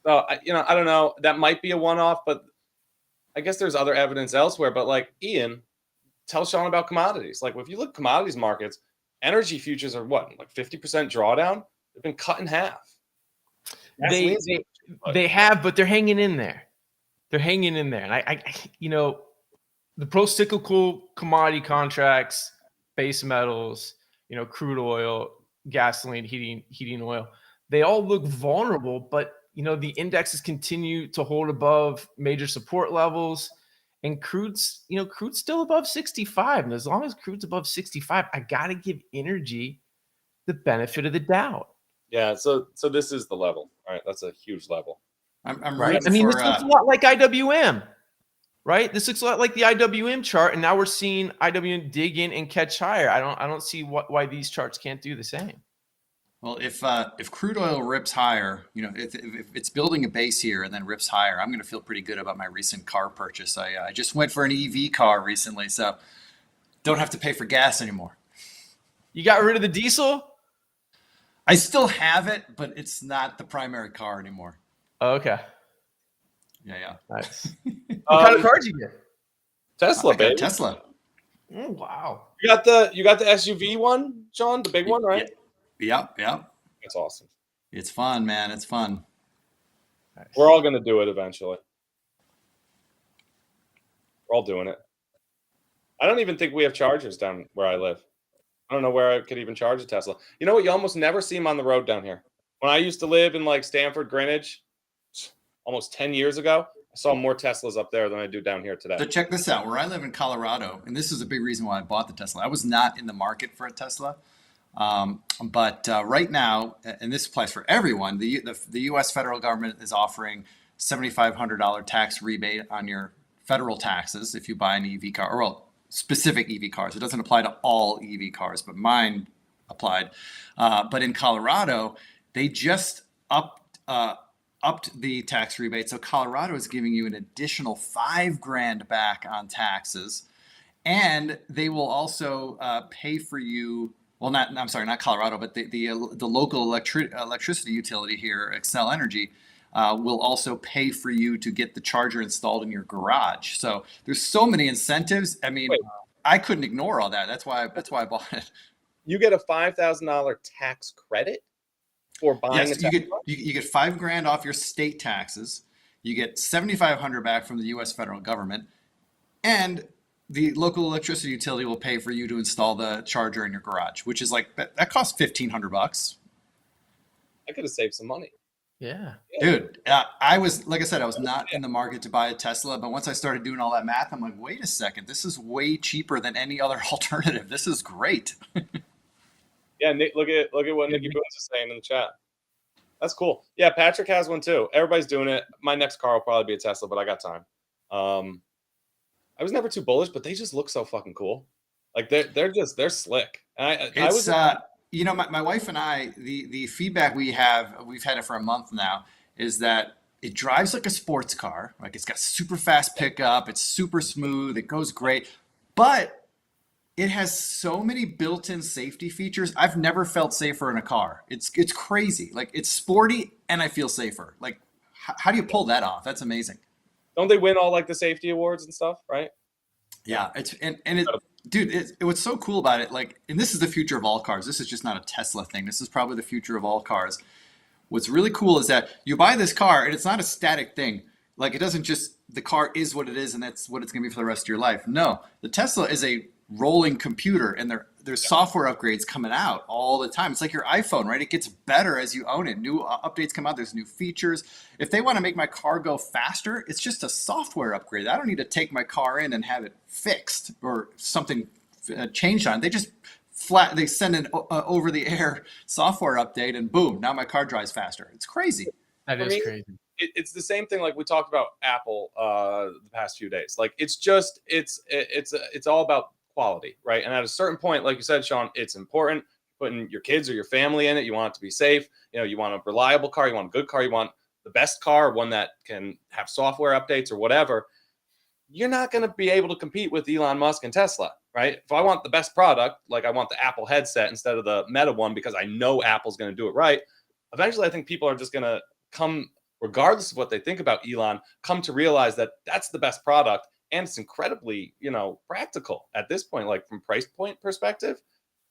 So, I don't know. That might be a one-off, but I guess there's other evidence elsewhere. But like Ian, tell Sean about commodities. Like if you look at commodities markets, energy futures are what, like 50% drawdown? They've been cut in half. They have, but they're hanging in there. And I the pro-cyclical commodity contracts, base metals, crude oil, gasoline, heating oil, they all look vulnerable, but the indexes continue to hold above major support levels, and crude's still above 65. And as long as crude's above 65, I got to give energy the benefit of the doubt. Yeah. So this is the level. All right. That's a huge level. I'm Right. I mean, this looks a lot like IWM, right? This looks a lot like the IWM chart. And now we're seeing IWM dig in and catch higher. I don't see why these charts can't do the same. Well, if crude oil rips higher, if it's building a base here and then rips higher, I'm going to feel pretty good about my recent car purchase. I just went for an EV car recently, so don't have to pay for gas anymore. You got rid of the diesel? I still have it, but it's not the primary car anymore. Oh, okay. Yeah. Nice. What kind of car did you get? Tesla, baby. Tesla. Oh, wow. You got the SUV one, Sean, the big one, right? Yep. That's awesome. It's fun, man. It's fun. Nice. We're all going to do it eventually. We're all doing it. I don't even think we have chargers down where I live. I don't know where I could even charge a Tesla. You know what? You almost never see them on the road down here. When I used to live in like Stamford, Greenwich, almost 10 years ago, I saw more Teslas up there than I do down here today. So check this out. Where I live in Colorado, and this is a big reason why I bought the Tesla. I was not in the market for a Tesla. But right now, and this applies for everyone, the U.S. federal government is offering $7,500 tax rebate on your federal taxes if you buy an EV car, or specific EV cars. It doesn't apply to all EV cars, but mine applied. But in Colorado, they just upped upped the tax rebate. So Colorado is giving you an additional $5,000 back on taxes, and they will also pay for you. Well, not Colorado, but the local electricity utility here, Xcel Energy, will also pay for you to get the charger installed in your garage. So there's so many incentives. I mean, Wait. I couldn't ignore all that. That's why I bought it. You get a $5,000 tax credit for buying Yes, a Tesla? you get $5,000 off your state taxes. You get $7,500 back from the U.S. federal government, and the local electricity utility will pay for you to install the charger in your garage, which is like that costs $1,500. I could have saved some money. Yeah. Dude, I was not in the market to buy a Tesla, but once I started doing all that math, I'm like, wait a second, this is way cheaper than any other alternative. This is great. Yeah, Nick, look at what Nikki Boone's is saying in the chat. That's cool. Yeah, Patrick has one too. Everybody's doing it. My next car will probably be a Tesla, but I got time. I was never too bullish, but they just look so fucking cool. Like they're slick. And my wife and I, the feedback we've had it for a month now, is that it drives like a sports car. Like it's got super fast pickup. It's super smooth. It goes great, but it has so many built-in safety features. I've never felt safer in a car. It's crazy. Like it's sporty and I feel safer. Like how do you pull that off? That's amazing. Don't they win all like the safety awards and stuff, right? Yeah, what's so cool about it, like, and this is the future of all cars. This is just not a Tesla thing. This is probably the future of all cars. What's really cool is that you buy this car and it's not a static thing. Like it doesn't just, the car is what it is and that's what it's going to be for the rest of your life. No, the Tesla is a rolling computer, and there's software upgrades coming out all the time. It's like your iPhone, right? It gets better as you own it. New updates come out. There's new features. If they want to make my car go faster, it's just a software upgrade. I don't need to take my car in and have it fixed or something changed on it. They just they send an over-the-air software update, and boom, now my car drives faster. It's crazy. That is crazy. It's the same thing like we talked about Apple the past few days. Like it's all about quality, right? And at a certain point, like you said, Sean, it's important. Putting your kids or your family in it, you want it to be safe. You want a reliable car, you want a good car, you want the best car, one that can have software updates or whatever. You're not going to be able to compete with Elon Musk and Tesla, right? If I want the best product, like I want the Apple headset instead of the Meta one because I know Apple's going to do it right, eventually I think people are just going to come, regardless of what they think about Elon, come to realize that that's the best product. And it's incredibly, practical at this point, like from price point perspective,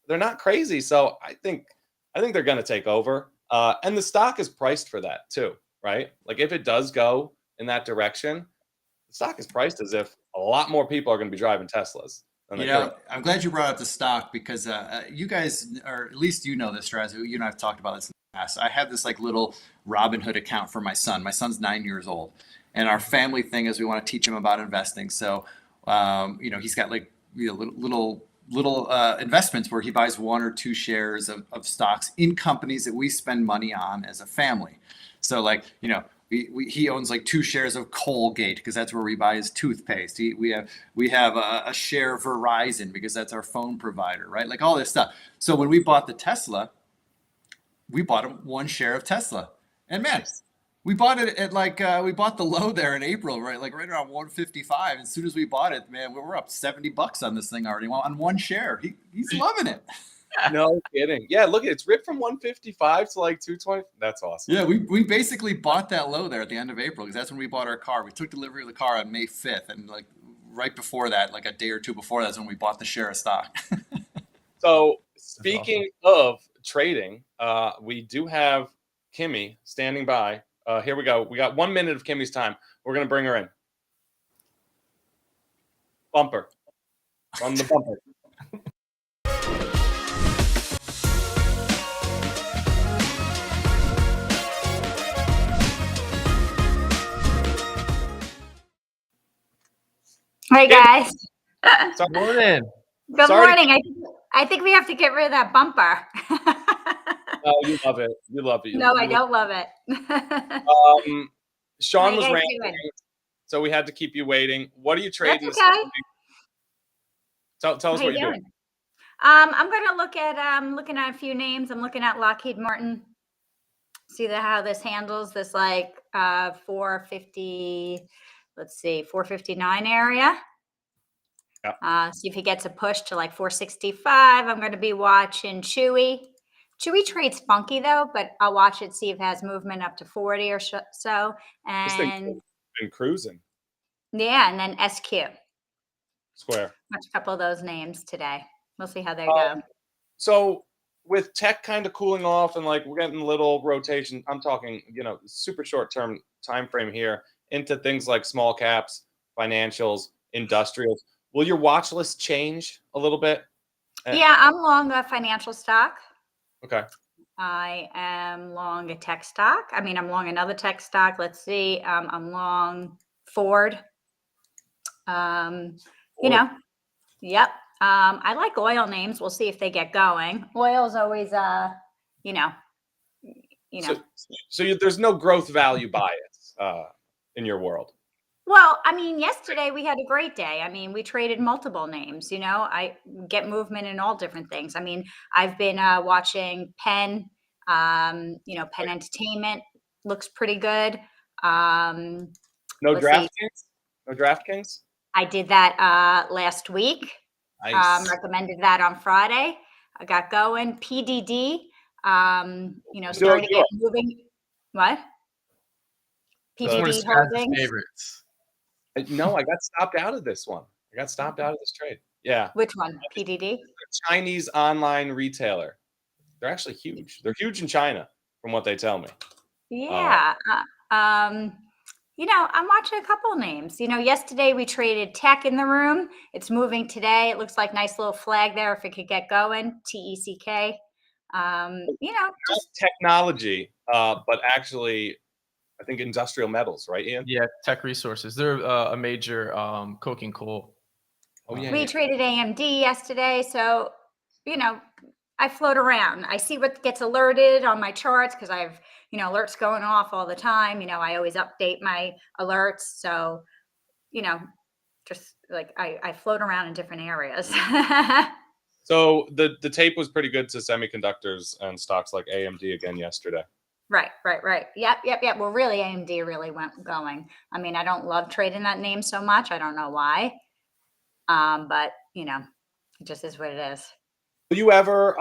they're not crazy. So I think they're going to take over. And the stock is priced for that too, right? Like if it does go in that direction, the stock is priced as if a lot more people are going to be driving Teslas. I'm glad you brought up the stock because you guys, or at least you know this, Strazza, you and I have talked about this in the past. I have this like little Robinhood account for my son. My son's 9 years old. And our family thing is we want to teach him about investing. So, he's got like little investments where he buys 1 or 2 shares of stocks in companies that we spend money on as a family. So like, he owns like 2 shares of Colgate because that's where we buy his toothpaste. We have a share of Verizon because that's our phone provider, right? Like all this stuff. So when we bought the Tesla, we bought him 1 share of Tesla. And man, we bought it at we bought the low there in April, right? Like right around 155. As soon as we bought it, man, we're up $70 on this thing already on 1 share. He's loving it. No kidding. Yeah, look, it's ripped from 155 to like 220. That's awesome. Yeah, we basically bought that low there at the end of April because that's when we bought our car. We took delivery of the car on May 5th, and like right before that, like a day or 2 before that's when we bought the share of stock. So speaking of trading, we do have Kimmy standing by. Here we go. We got 1 minute of Kimmy's time. We're going to bring her in. Bumper. Run the bumper. Hey guys. Sorry. Morning. Good Sorry. morning. I think we have to get rid of that bumper. Oh, you love it. You love it. No, I don't love it. Sean was How you guys ranting, doing? so we had to keep you waiting. What are you trading? That's okay. Tell us How what you you're doing. I'm going to looking at a few names. I'm looking at Lockheed Martin. See how this handles this like 450, let's see, 459 area. See if he gets a push to like 465. I'm going to be watching Chewy. Chewy trades funky though, but I'll watch it, see if it has movement up to 40 or so. This thing's And been cruising. yeah, and then SQ. Square. Watch a couple of those names today. We'll see how they go. So with tech kind of cooling off and like we're getting a little rotation, I'm talking, super short term time frame here into things like small caps, financials, industrials. Will your watch list change a little bit? Yeah, I'm long a financial stock. Okay. I am long a tech stock. I mean, I'm long another tech stock. Let's see. I'm long Ford. Yep. I like oil names. We'll see if they get going. Oil is always, So there's no growth value bias in your world. Well, I mean, yesterday we had a great day. I mean, we traded multiple names. I get movement in all different things. I mean, I've been watching Penn. Penn Entertainment looks pretty good. No DraftKings? No DraftKings? I did that last week. Nice. Recommended that on Friday. I got going. PDD, started to get moving. What? PDD Holdings. Favorites. No, I got stopped out of this one. I got stopped out of this trade. Yeah. Which one? PDD? Chinese online retailer. They're actually huge. They're huge in China, from what they tell me. Yeah. I'm watching a couple names. Yesterday we traded tech in the room. It's moving today. It looks like nice little flag there if it could get going. TECK. Just technology, but actually, I think industrial metals, right, Ian? Yeah, Tech Resources. They're a major coking coal. We traded AMD yesterday, so I float around. I see what gets alerted on my charts because I have alerts going off all the time. I always update my alerts, so just like I float around in different areas. So the tape was pretty good to semiconductors and stocks like AMD again yesterday. Right. Yep. Well, really, AMD really went going. I mean, I don't love trading that name so much. I don't know why. But it just is what it is. Will you ever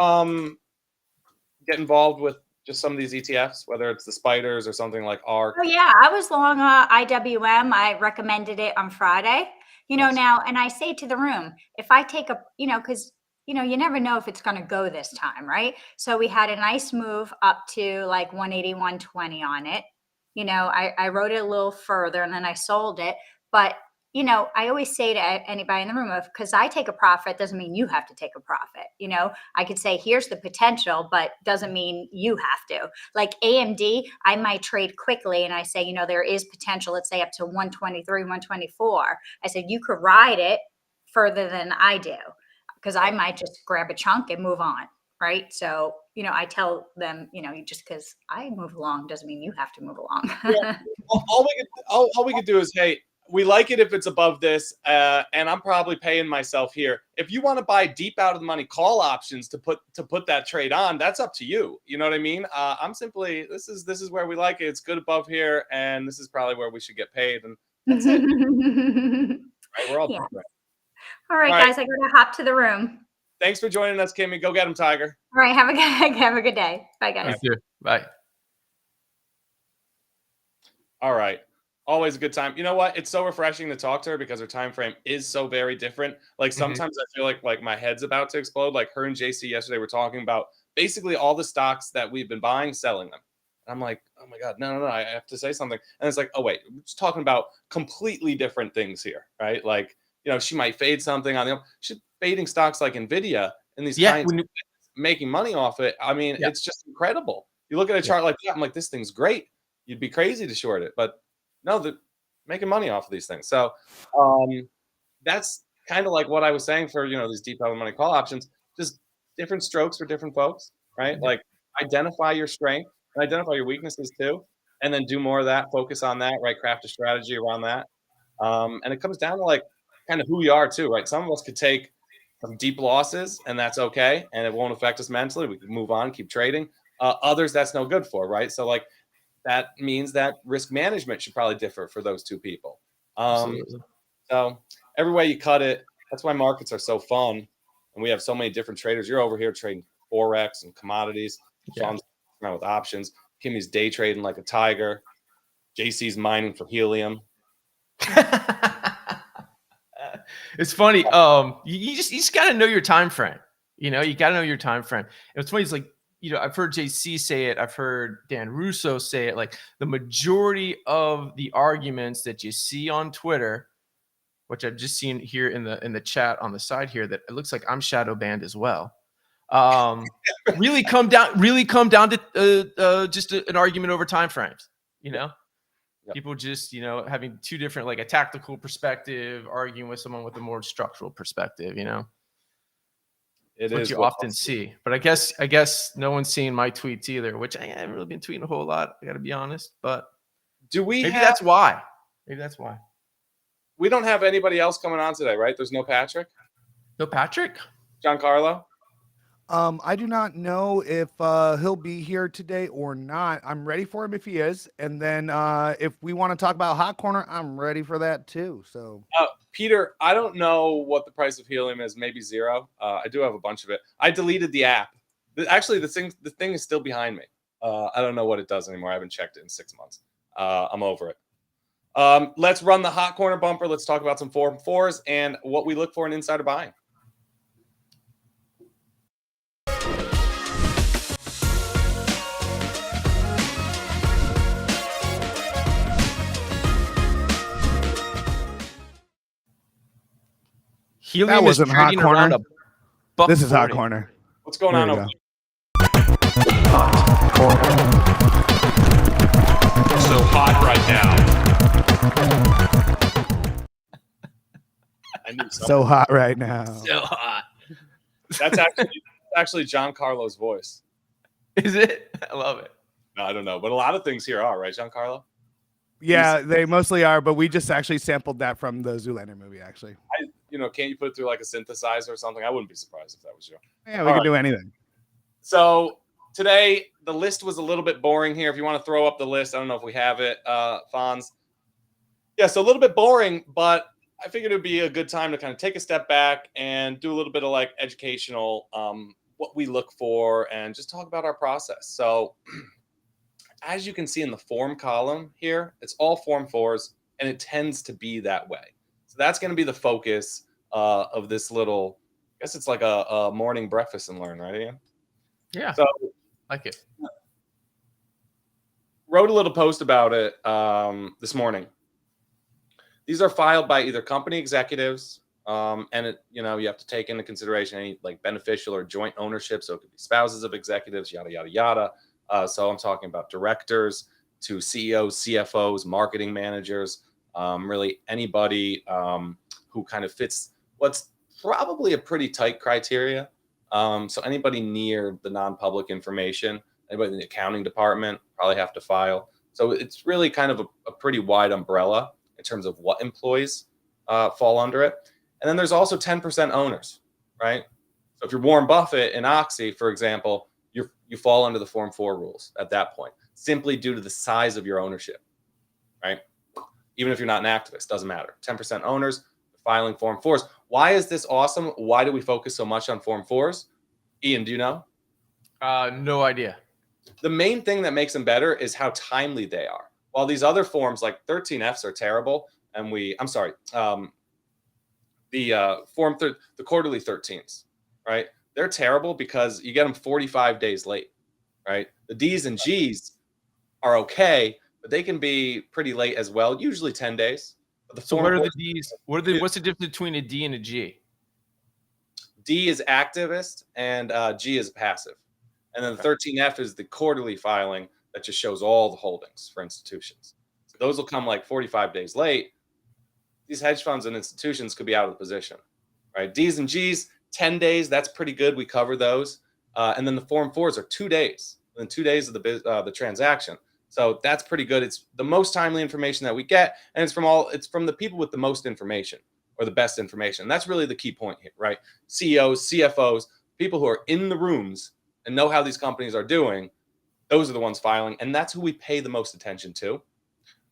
get involved with just some of these ETFs, whether it's the spiders or something like ARK? Oh yeah, I was long IWM. I recommended it on Friday. Now, and I say to the room, if I take because you never know if it's going to go this time, right? So we had a nice move up to like 180, 120 on it. I wrote it a little further and then I sold it. But, I always say to anybody in the room, because I take a profit doesn't mean you have to take a profit. I could say, here's the potential, but doesn't mean you have to. Like AMD, I might trade quickly and I say, there is potential, let's say up to 123, 124. I said, you could ride it further than I do. Because I might just grab a chunk and move on, right? So, I tell them, just because I move along doesn't mean you have to move along. Yeah. All we could do is, hey, we like it if it's above this, and I'm probably paying myself here. If you want to buy deep out of the money call options to put that trade on, that's up to you. You know what I mean? I'm simply this is where we like it. It's good above here, and this is probably where we should get paid, and that's it. Right? We're all different. All right, guys, I gotta hop to the room. Thanks for joining us, Kimmy. Go get him, Tiger. All right, have a good day. Bye, guys. Thank you. Bye. All right. Always a good time. You know what? It's so refreshing to talk to her because her time frame is so very different. Like sometimes I feel like my head's about to explode. Like her and JC yesterday were talking about basically all the stocks that we've been buying, selling them. And I'm like, oh my God, no, I have to say something. And it's like, oh wait, we're just talking about completely different things here, right? Like, she might fade something on she's fading stocks like Nvidia and these clients making money off it. I mean, it's just incredible. You look at a chart like that, I'm like, this thing's great. You'd be crazy to short it, but no, they're making money off of these things. So that's kind of like what I was saying for, these deep out of the money call options, just different strokes for different folks, right? Like identify your strength and identify your weaknesses too, and then do more of that, focus on that, right? Craft a strategy around that. And it comes down to like kind of who we are too, right? Some of us could take some deep losses and that's okay. And it won't affect us mentally. We can move on, keep trading. Others that's no good for, right? So like that means that risk management should probably differ for those two people. Absolutely. So every way you cut it, that's why markets are so fun. And we have so many different traders. You're over here trading Forex and commodities. Yeah. Sean's around with options. Kimmy's day trading like a tiger. JC's mining for helium. It's funny. You just got to know your time frame. You know, you got to know your time frame. And it's funny. It's like, you know, I've heard JC say it. I've heard Dan Russo say it. Like the majority of the arguments that you see on Twitter, which I've just seen here in the chat on the side here, that it looks like I'm shadow banned as well. Really come down to just an argument over time frames. You know, people just, you know, having two different, like a tactical perspective, arguing with someone with a more structural perspective. You know. It's what you often see, but I guess no one's seeing my tweets either, which I haven't really been tweeting a whole lot. I got to be honest, but maybe that's why. Maybe that's why. We don't have anybody else coming on today, right? There's no Patrick. No Patrick. Giancarlo. I do not know if he'll be here today or not. I'm ready for him if he is, and then if we want to talk about Hot Corner, I'm ready for that too. So, Peter, I don't know what the price of helium is. Maybe zero. I do have a bunch of it. I deleted the app. Actually, the thing is still behind me. I don't know what it does anymore. I haven't checked it in 6 months. I'm over it. Let's run the Hot Corner bumper. Let's talk about some 4-4s and what we look for in insider buying. Helium that wasn't Hot Corner. This is Hot Corner. What's going on over here? Hot Corner. So hot right now. I knew so hot right now. So hot. That's actually Giancarlo's voice. Is it? I love it. No, I don't know, but a lot of things here are, right, Giancarlo? Yeah, they mostly are, but we just actually sampled that from the Zoolander movie, actually. Can't you put it through like a synthesizer or something? I wouldn't be surprised if that was you. Yeah, we can do anything. So today, the list was a little bit boring here. If you want to throw up the list, I don't know if we have it, Fonz. Yeah, so a little bit boring, but I figured it would be a good time to kind of take a step back and do a little bit of like educational, what we look for, and just talk about our process. So as you can see in the form column here, it's all form 4s, and it tends to be that way. So that's going to be the focus of this little, I guess it's like a morning breakfast and learn, right, Ian? Yeah. So like it. Wrote a little post about it this morning. These are filed by either company executives, and you have to take into consideration any like beneficial or joint ownership. So it could be spouses of executives, yada, yada, yada. So I'm talking about directors to CEOs, CFOs, marketing managers, really anybody who kind of fits what's probably a pretty tight criteria. So anybody near the non-public information, anybody in the accounting department probably have to file. So it's really kind of a pretty wide umbrella in terms of what employees fall under it. And then there's also 10% owners, right? So if you're Warren Buffett and Oxy, for example, you fall under the Form 4 rules at that point, simply due to the size of your ownership, right? Even if you're not an activist, doesn't matter. 10% owners filing Form 4s. Why is this awesome? Why do we focus so much on Form 4s? Ian, do you know? No idea. The main thing that makes them better is how timely they are. While these other forms like 13Fs are terrible, and the quarterly 13s, right? They're terrible because you get them 45 days late, right? The Ds and Gs are okay, but they can be pretty late as well, usually 10 days. So what are the Ds? What's the difference between a D and a G? D is activist and G is passive. And then the 13F is the quarterly filing that just shows all the holdings for institutions. So those will come like 45 days late. These hedge funds and institutions could be out of the position, right? Ds and Gs, 10 days, that's pretty good. We cover those. And then the Form 4s are 2 days, within 2 days of the transaction. So that's pretty good. It's the most timely information that we get, and it's from the people with the most information or the best information. And that's really the key point here, right? CEOs, CFOs, people who are in the rooms and know how these companies are doing, those are the ones filing, and that's who we pay the most attention to,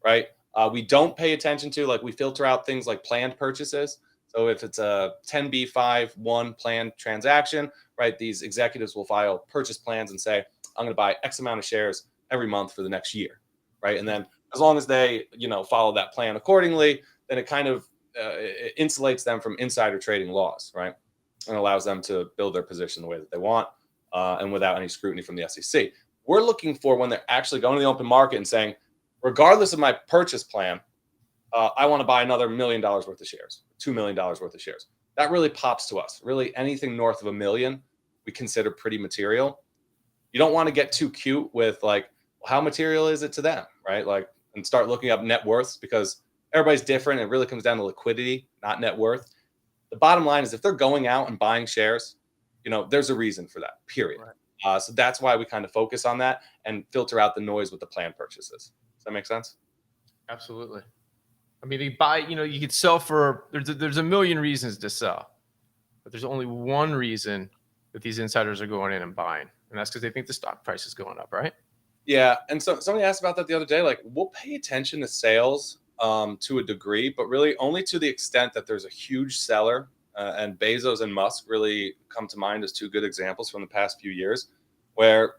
right? We don't pay attention to, like, we filter out things like planned purchases. So if it's a 10b5-1 planned transaction, right, these executives will file purchase plans and say, I'm going to buy X amount of shares every month for the next year, right? And then as long as they, follow that plan accordingly, then it kind of it insulates them from insider trading laws, right? And allows them to build their position the way that they want, and without any scrutiny from the SEC. We're looking for when they're actually going to the open market and saying, regardless of my purchase plan, I want to buy another $1 million worth of shares, $2 million worth of shares. That really pops to us. Really, anything north of $1 million, we consider pretty material. You don't want to get too cute with, like, how material is it to them, right? Like, and start looking up net worths, because everybody's different. It really comes down to liquidity, not net worth. The bottom line is, if they're going out and buying shares, there's a reason for that, period. Right. So that's why we kind of focus on that and filter out the noise with the planned purchases. Does that make sense? Absolutely. I mean, they buy, you could sell for, there's a million reasons to sell, but there's only one reason that these insiders are going in and buying. And that's because they think the stock price is going up, right? Yeah. And so somebody asked about that the other day. Like, we'll pay attention to sales to a degree, but really only to the extent that there's a huge seller. And Bezos and Musk really come to mind as two good examples from the past few years, where,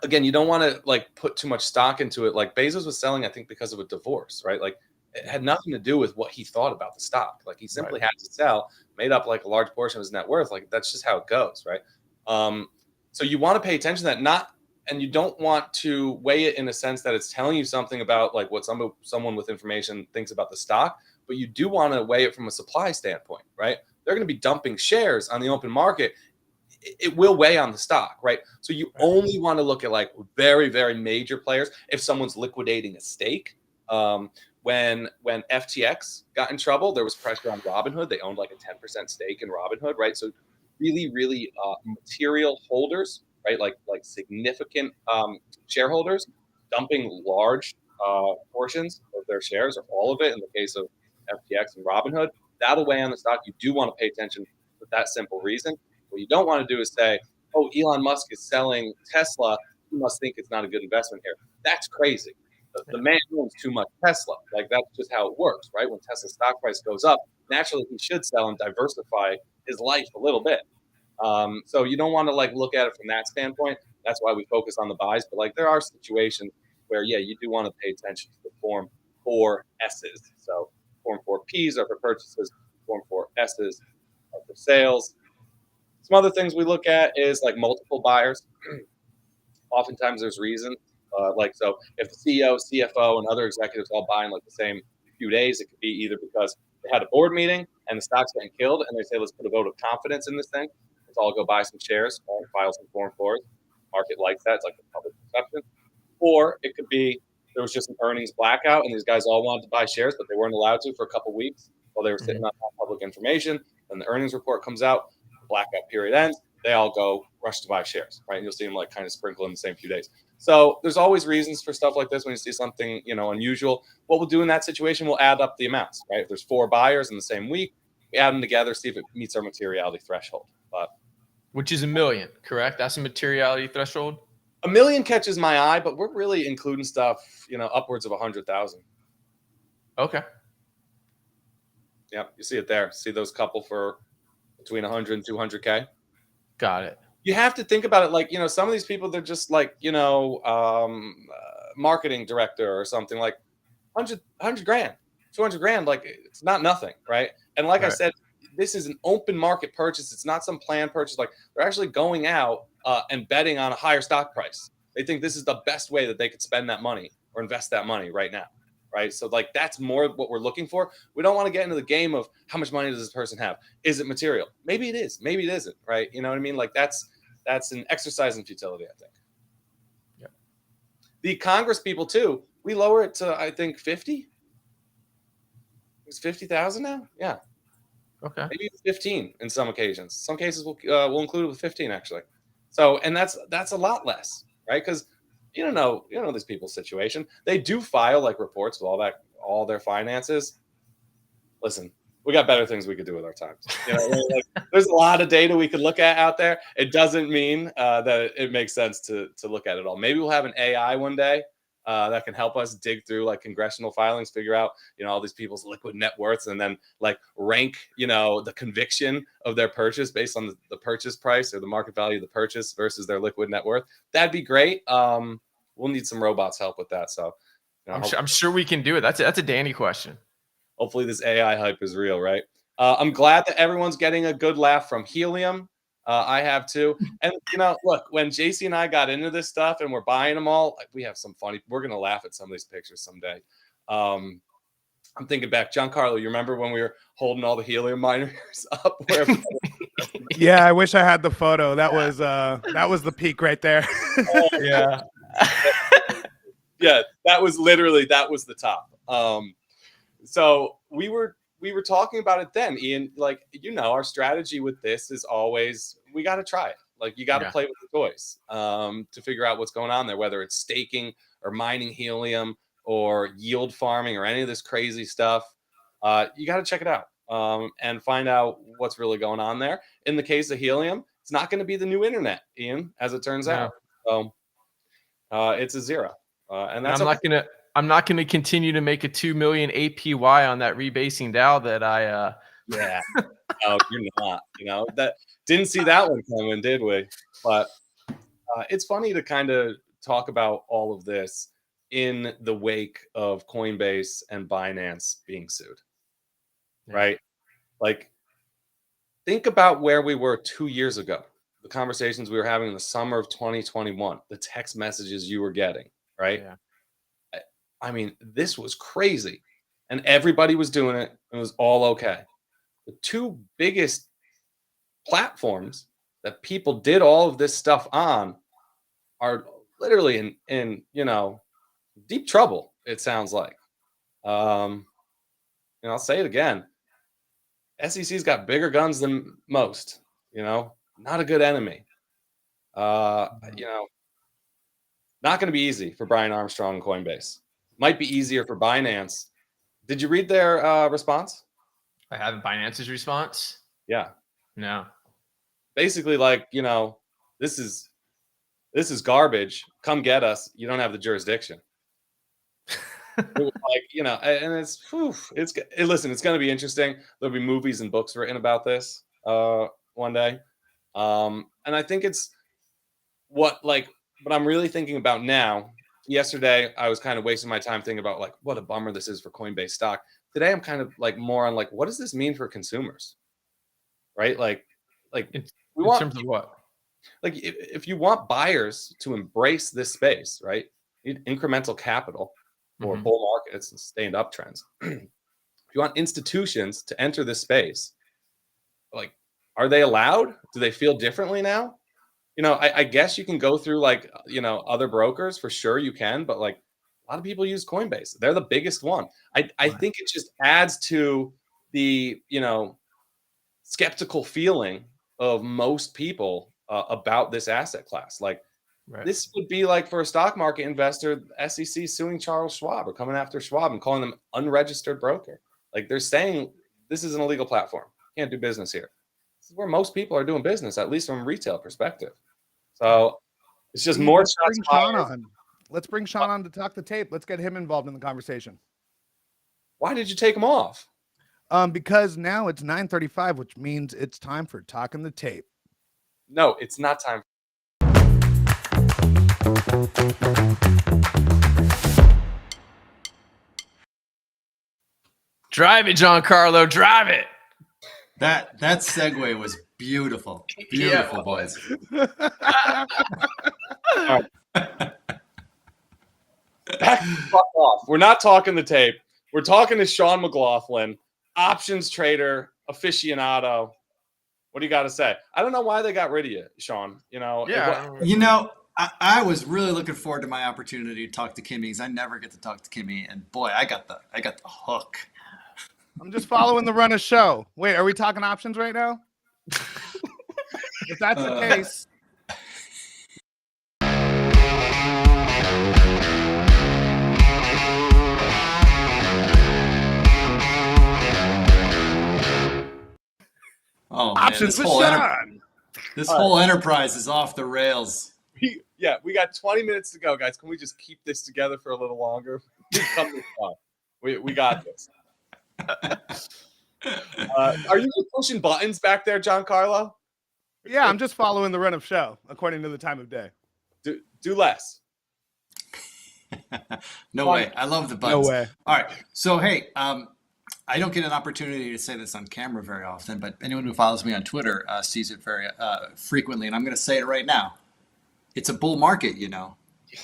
again, you don't want to, like, put too much stock into it. Like, Bezos was selling, I think, because of a divorce, right? Like, it had nothing to do with what he thought about the stock. Like, he simply had to sell, made up like a large portion of his net worth. Like, that's just how it goes, right? So you want to pay attention to that, and you don't want to weigh it in a sense that it's telling you something about, like, what someone with information thinks about the stock, but you do want to weigh it from a supply standpoint, right? They're going to be dumping shares on the open market. It will weigh on the stock, right? So you only want to look at, like, very, very major players. If someone's liquidating a stake, when FTX got in trouble, there was pressure on Robinhood. They owned like a 10% stake in Robinhood, right? So really, really material holders, right? Like significant shareholders dumping large portions of their shares, or all of it in the case of FTX and Robinhood. That'll weigh on the stock. You do want to pay attention for that simple reason. What you don't want to do is say, oh, Elon Musk is selling Tesla, you must think it's not a good investment here. That's crazy. The man owns too much Tesla. Like, that's just how it works, right? When Tesla's stock price goes up, naturally he should sell and diversify his life a little bit. So you don't want to, like, look at it from that standpoint. That's why we focus on the buys. But, like, there are situations where, yeah, you do want to pay attention to the Form 4S's. So Form 4Ps are for purchases, Form 4S's are for sales. Some other things we look at is, like, multiple buyers. Oftentimes there's reasons. So if the CEO, CFO, and other executives all buy in, like, the same few days, it could be either because they had a board meeting and the stock's getting killed, and they say, let's put a vote of confidence in this thing. Let's all go buy some shares, file some Form 4s. Market likes that. It's like a public perception. Or it could be there was just an earnings blackout, and these guys all wanted to buy shares, but they weren't allowed to for a couple of weeks while they were sitting on public information. Then the earnings report comes out, the blackout period ends, they all go rush to buy shares, right? And you'll see them, like, kind of sprinkle in the same few days. So there's always reasons for stuff like this when you see something, unusual. What we'll do in that situation, we'll add up the amounts, right? If there's 4 buyers in the same week, we add them together, see if it meets our materiality threshold. Which is $1 million, correct? That's a materiality threshold? $1 million catches my eye, but we're really including stuff, upwards of 100,000. Okay. Yep, you see it there. See those couple for between 100 and 200K? Got it. You have to think about it like, some of these people, they're just like, marketing director or something, like 100 grand, 200 grand. Like, it's not nothing, right? And like I said, this is an open market purchase. It's not some planned purchase. Like, they're actually going out and betting on a higher stock price. They think this is the best way that they could spend that money or invest that money right now, right? So, like, that's more what we're looking for. We don't want to get into the game of how much money does this person have? Is it material? Maybe it is. Maybe it isn't, right? You know what I mean? Like, that's an exercise in futility, I think. Yep. The Congress people, too, we lower it to, I think, 50. It's 50,000 now? Yeah. Okay. Maybe 15 in some occasions. Some cases we'll include it with 15, actually. So, and that's a lot less, right? Because you don't know these people's situation. They do file, like, reports with all their finances. Listen, we got better things we could do with our time. You know, like, there's a lot of data we could look at out there. It doesn't mean that it makes sense to look at it all. Maybe we'll have an AI one day that can help us dig through like congressional filings, figure out, you know, all these people's liquid net worths, and then like rank, you know, the conviction of their purchase based on the purchase price or the market value of the purchase versus their liquid net worth. That'd be great. We'll need some robots help with that. So you know, I'm sure we can do it. That's a Danny question. Hopefully this AI hype is real, right? I'm glad that everyone's getting a good laugh from helium. I have too. And, you know, look, when JC and I got into this stuff and we're buying them all, we have some funny, we're going to laugh at some of these pictures someday. I'm thinking back, Giancarlo, you remember when we were holding all the helium miners up? Yeah, I wish I had the photo. That was the peak right there. Yeah. Yeah, that was the top. So we were talking about it then, Ian. Like, you know, our strategy with this is always we got to try it. Like, you got to play with the toys to figure out what's going on there, whether it's staking or mining helium or yield farming or any of this crazy stuff. You got to check it out and find out what's really going on there. In the case of helium, it's not going to be the new internet, Ian, as it turns out. So it's a zero, and that's I'm not gonna continue to make a 2 million APY on that rebasing DAO that I. Yeah, no, you're not. You know, that didn't see that one coming, did we? But it's funny to kind of talk about all of this in the wake of Coinbase and Binance being sued, right? Like, think about where we were 2 years ago, the conversations we were having in the summer of 2021, the text messages you were getting, right? Yeah. I mean, this was crazy, and everybody was doing it. It was all okay. The two biggest platforms that people did all of this stuff on are literally in you know, deep trouble. It sounds like. And I'll say it again. SEC's got bigger guns than most. You know, not a good enemy. You know, not going to be easy for Brian Armstrong and Coinbase. Might be easier for Binance. Did you read their response? I haven't. Binance's response? Yeah. No. Basically, like, you know, this is garbage. Come get us. You don't have the jurisdiction. It was like, you know, and listen, it's going to be interesting. There'll be movies and books written about this one day. And I think it's what I'm really thinking about now. Yesterday, I was kind of wasting my time thinking about like what a bummer this is for Coinbase stock. Today, I'm kind of like more on like, what does this mean for consumers? Right? Like in terms of what? Like if you want buyers to embrace this space, right? You need incremental capital for bull markets and sustained uptrends. If you want institutions to enter this space, like, are they allowed? Do they feel differently now? You know, I guess you can go through like, you know, other brokers for sure you can, but like a lot of people use Coinbase. They're the biggest one. I think it just adds to the, you know, skeptical feeling of most people about this asset class. Like this would be like for a stock market investor, SEC suing Charles Schwab or coming after Schwab and calling them unregistered broker. Like they're saying this is an illegal platform. Can't do business here. This is where most people are doing business, at least from a retail perspective. So it's just more shots fired. Let's bring Sean on to talk the tape. Let's get him involved in the conversation. Why did you take him off? Because now it's 9:35, which means it's time for talking the tape. No, it's not time. Drive it, Giancarlo. Drive it. That segue was beautiful. Beautiful, boys. Right. Back the fuck off. We're not talking the tape. We're talking to Sean McLaughlin, options trader, aficionado. What do you got to say? I don't know why they got rid of you, Sean. You know, I was really looking forward to my opportunity to talk to Kimmy because I never get to talk to Kimmy, and boy, I got the hook. I'm just following the run of show. Wait, are we talking options right now? If that's the case. Oh man, Options with Sean. this whole enterprise is off the rails. This whole enterprise is off the rails. We got 20 minutes to go, guys. Can we just keep this together for a little longer? We got this. Are you pushing buttons back there, Giancarlo? Yeah, I'm just following the run of show according to the time of day. Do less. No way. I love the buttons. No way. All right. So, hey, I don't get an opportunity to say this on camera very often, but anyone who follows me on Twitter sees it very frequently. And I'm going to say it right now. It's a bull market, you know.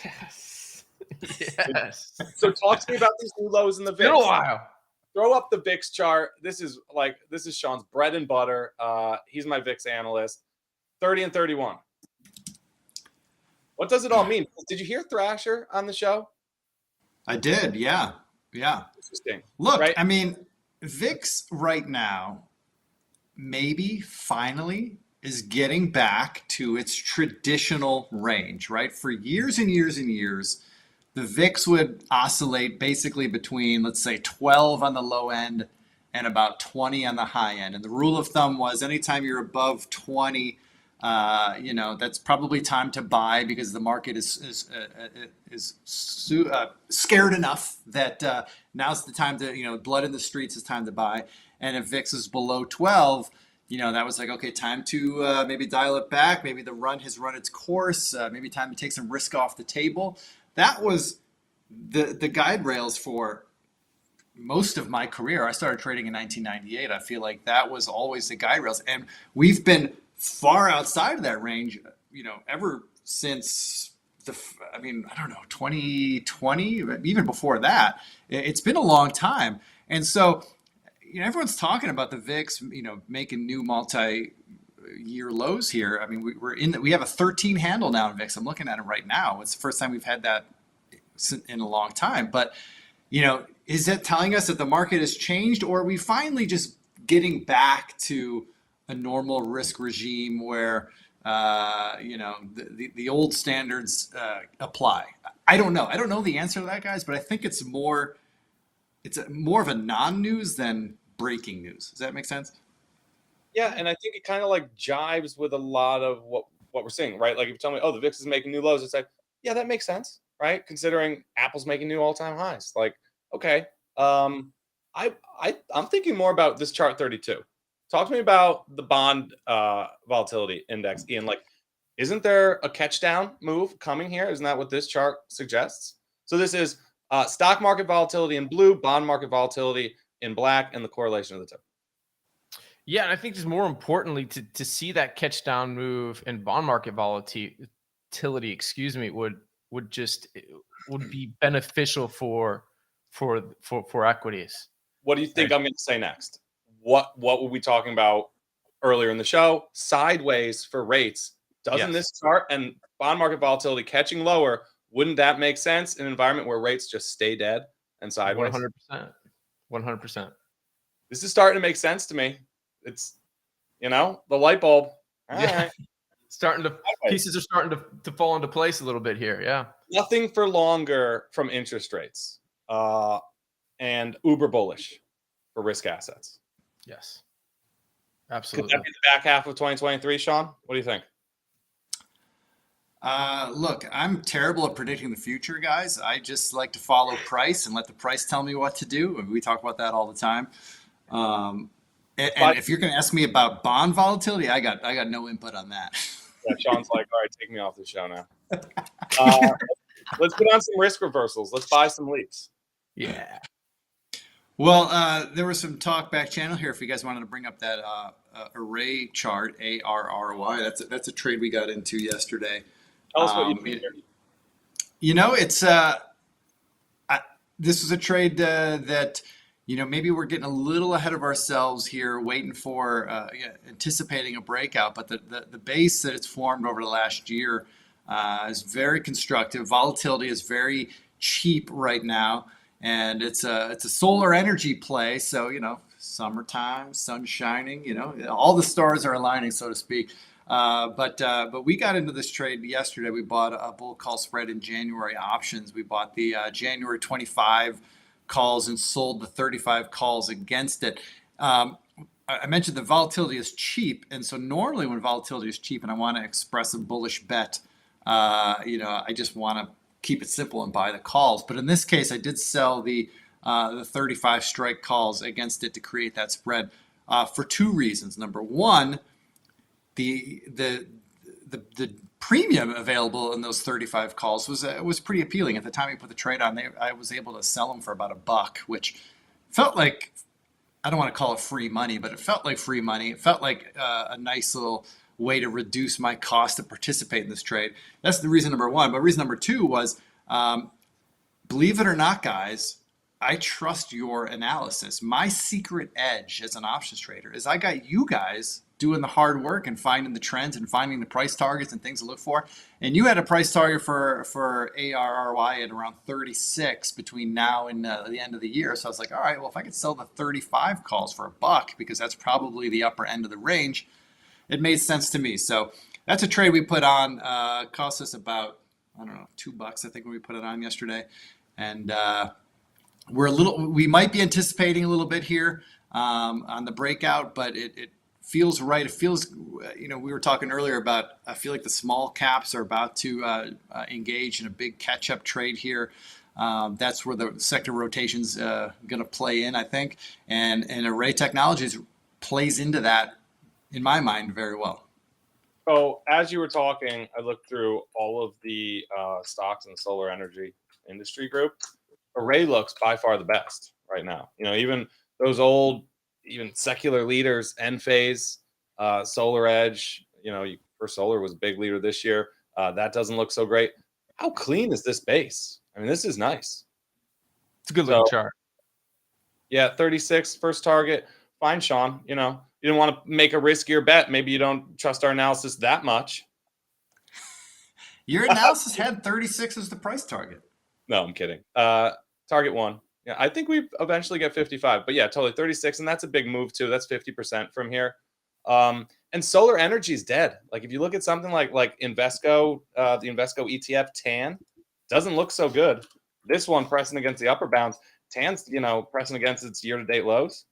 Yes. Yes. So talk to me about these new lows in the VIX. Been a while. Throw up the VIX chart. This is Sean's bread and butter. He's my VIX analyst. 30 and 31. What does it all mean? Did you hear Thrasher on the show? I did. Yeah. Interesting. Look, right? I mean, VIX right now, maybe finally is getting back to its traditional range, right? For years and years and years, the VIX would oscillate basically between, let's say, 12 on the low end and about 20 on the high end. And the rule of thumb was anytime you're above 20, that's probably time to buy because the market is scared enough that now's the time to, blood in the streets is time to buy. And if VIX is below 12, that was like, okay, time to maybe dial it back. Maybe the run has run its course. Maybe time to take some risk off the table. That was the guide rails for most of my career. I started trading in 1998. I feel like that was always the guide rails. And we've been far outside of that range, ever since 2020, even before that. It's been a long time. And so, everyone's talking about the VIX, making new multi-year lows here. I mean, we have a 13 handle now in VIX. I'm looking at it right now. It's the first time we've had that in a long time. But, is that telling us that the market has changed, or are we finally just getting back to a normal risk regime where, the old standards apply? I don't know. I don't know the answer to that, guys, but I think it's more of a non-news than breaking news. Does that make sense? Yeah, and I think it kind of like jives with a lot of what we're seeing, right? Like if you tell me, oh, the VIX is making new lows, it's like, yeah, that makes sense, right? Considering Apple's making new all-time highs. Like, okay. I'm thinking more about this chart 32. Talk to me about the bond volatility index, Ian. Like, isn't there a catch down move coming here? Isn't that what this chart suggests? So this is stock market volatility in blue, bond market volatility in black, and the correlation of the two. Yeah, and I think just more importantly, to see that catch down move in bond market volatility, would be beneficial for equities. What do you think I'm going to say next? What were we talking about earlier in the show? Sideways for rates. Doesn't this chart and bond market volatility catching lower, wouldn't that make sense in an environment where rates just stay dead and sideways? 100%. This is starting to make sense to me. It's, the light bulb. All right. Pieces are starting to fall into place a little bit here. Yeah. Nothing for longer from interest rates and uber bullish for risk assets. Yes. Absolutely. Could that be the back half of 2023, Sean? What do you think? Look, I'm terrible at predicting the future, guys. I just like to follow price and let the price tell me what to do. We talk about that all the time. And if you're going to ask me about bond volatility, I got no input on that. Yeah, Sean's like, all right, take me off the show now. Let's put on some risk reversals. Let's buy some leaps. Yeah. Well, there was some talk back channel here. If you guys wanted to bring up that array chart, ARRY, that's a trade we got into yesterday. Tell us what you mean. It's this was a trade that maybe we're getting a little ahead of ourselves here, waiting for anticipating a breakout. But the base that it's formed over the last year is very constructive. Volatility is very cheap right now, and it's a solar energy play. So summertime, sun shining. All the stars are aligning, so to speak. But we got into this trade yesterday. We bought a bull call spread in January options. We bought the January 25 calls and sold the 35 calls against it. I mentioned that volatility is cheap, and so normally when volatility is cheap and I want to express a bullish bet, I just want to keep it simple and buy the calls. But in this case, I did sell the 35 strike calls against it to create that spread for two reasons. Number one, the premium available in those 35 calls was pretty appealing. At the time we put the trade on, I was able to sell them for about $1, which felt like, I don't want to call it free money, but it felt like free money. It felt like a nice little way to reduce my cost to participate in this trade. That's the reason number one. But reason number two was, believe it or not, guys, I trust your analysis. My secret edge as an options trader is I got you guys doing the hard work and finding the trends and finding the price targets and things to look for. And you had a price target for ARRY at around 36 between now and the end of the year. So I was like, all right, well, if I could sell the 35 calls for $1, because that's probably the upper end of the range, it made sense to me. So that's a trade we put on, cost us about, I don't know, $2, I think, when we put it on yesterday. And we might be anticipating a little bit here on the breakout, but it feels right. It feels, we were talking earlier about, I feel like the small caps are about to engage in a big catch-up trade here. That's where the sector rotation's going to play in, I think. And Array Technologies plays into that, in my mind, very well. So as you were talking, I looked through all of the stocks in the solar energy industry group. Array looks by far the best right now. Even those old, even secular leaders, Enphase, Solar Edge, First Solar was a big leader this year. That doesn't look so great. How clean is this base? I mean, this is nice. It's a good looking chart. Yeah, 36 first target. Fine, Sean. You didn't want to make a riskier bet. Maybe you don't trust our analysis that much. Your analysis had 36 as the price target. No, I'm kidding. Target one. Yeah, I think we eventually get 55, but yeah, totally 36. And that's a big move too. That's 50% from here. And solar energy is dead. Like if you look at something like Invesco, the Invesco ETF TAN doesn't look so good. This one pressing against the upper bounds, TAN's, pressing against its year-to-date lows.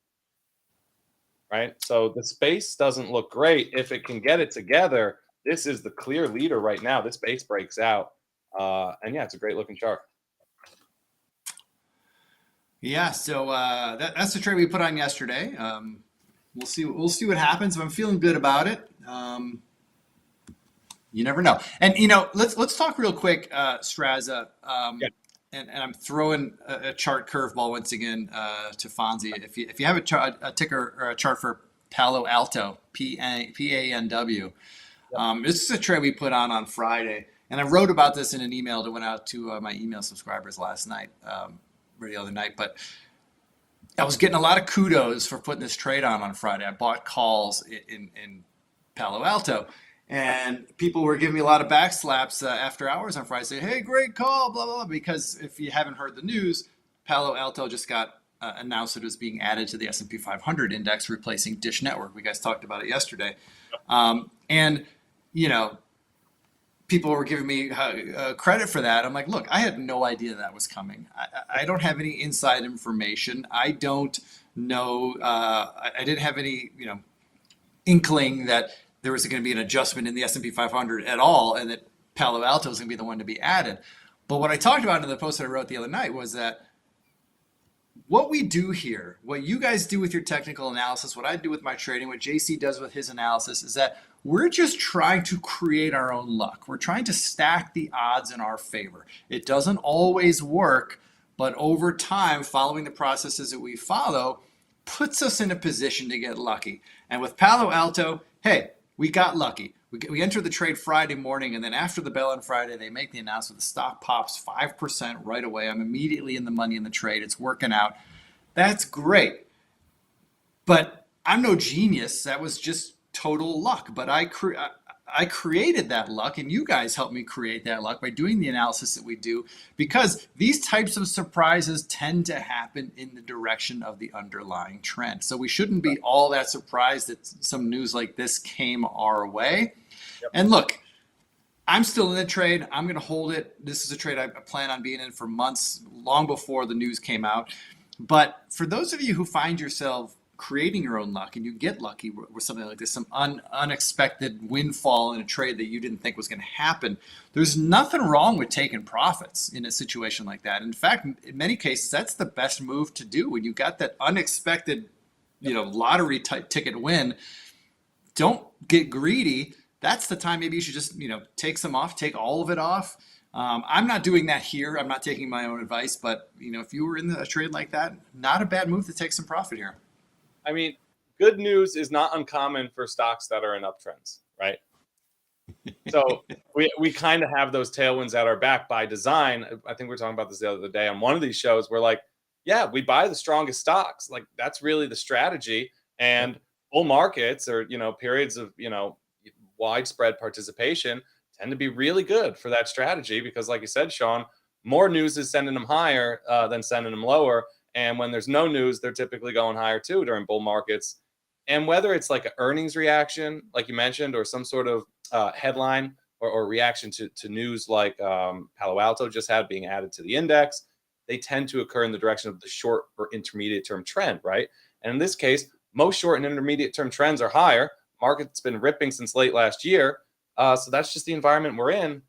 Right. So the space doesn't look great. If it can get it together, this is the clear leader right now. This base breaks out. And yeah, it's a great looking chart. Yeah, so that's the trade we put on yesterday. We'll see what happens. I'm feeling good about it. You never know. And let's talk real quick, Strazza. And I'm throwing a chart curveball once again to Fonzie. If you have a ticker or a chart for Palo Alto, PANW, this is a trade we put on Friday, and I wrote about this in an email that went out to my email subscribers last night. Or the other night, but I was getting a lot of kudos for putting this trade on Friday. I bought calls in Palo Alto, and people were giving me a lot of backslaps after hours on Friday, saying, "Hey, great call, blah, blah, blah." Because if you haven't heard the news, Palo Alto just got announced that it was being added to the S&P 500 index, replacing Dish Network. We guys talked about it yesterday, and people were giving me credit for that. I'm like, look, I had no idea that was coming. I don't have any inside information. I don't know. I didn't have any, inkling that there was going to be an adjustment in the S&P 500 at all, and that Palo Alto was going to be the one to be added. But what I talked about in the post that I wrote the other night was that what we do here, what you guys do with your technical analysis, what I do with my trading, what JC does with his analysis, is that we're just trying to create our own luck. We're trying to stack the odds in our favor. It doesn't always work, but over time, following the processes that we follow puts us in a position to get lucky. And with Palo Alto, hey, we got lucky. We entered the trade Friday morning, and then after the bell on Friday, they make the announcement. The stock pops 5% right away. I'm immediately in the money in the trade. It's working out. That's great. But I'm no genius. That was just total luck. But I created that luck, and you guys helped me create that luck by doing the analysis that we do, because these types of surprises tend to happen in the direction of the underlying trend. So we shouldn't be all that surprised that some news like this came our way. Yep. And look, I'm still in the trade. I'm going to hold it. This is a trade I plan on being in for months, long before the news came out. But for those of you who find yourself creating your own luck and you get lucky with something like this, some unexpected windfall in a trade that you didn't think was going to happen, there's nothing wrong with taking profits in a situation like that. In fact, in many cases, that's the best move to do when you got that unexpected, lottery type ticket win. Don't get greedy. That's the time maybe you should just, take some off, take all of it off. I'm not doing that here. I'm not taking my own advice, but if you were in a trade like that, not a bad move to take some profit here. I mean, good news is not uncommon for stocks that are in uptrends, right? So we kind of have those tailwinds at our back by design. I think we were talking about this the other day on one of these shows. We're like, yeah, we buy the strongest stocks. Like that's really the strategy. And bull markets or, periods of, widespread participation tend to be really good for that strategy because like you said, Sean, more news is sending them higher than sending them lower. And when there's no news, they're typically going higher too during bull markets. And whether it's like an earnings reaction, like you mentioned, or some sort of headline or reaction to news like Palo Alto just had being added to the index, they tend to occur in the direction of the short or intermediate term trend, right? And in this case, most short and intermediate term trends are higher. Market's been ripping since late last year. So that's just the environment we're in.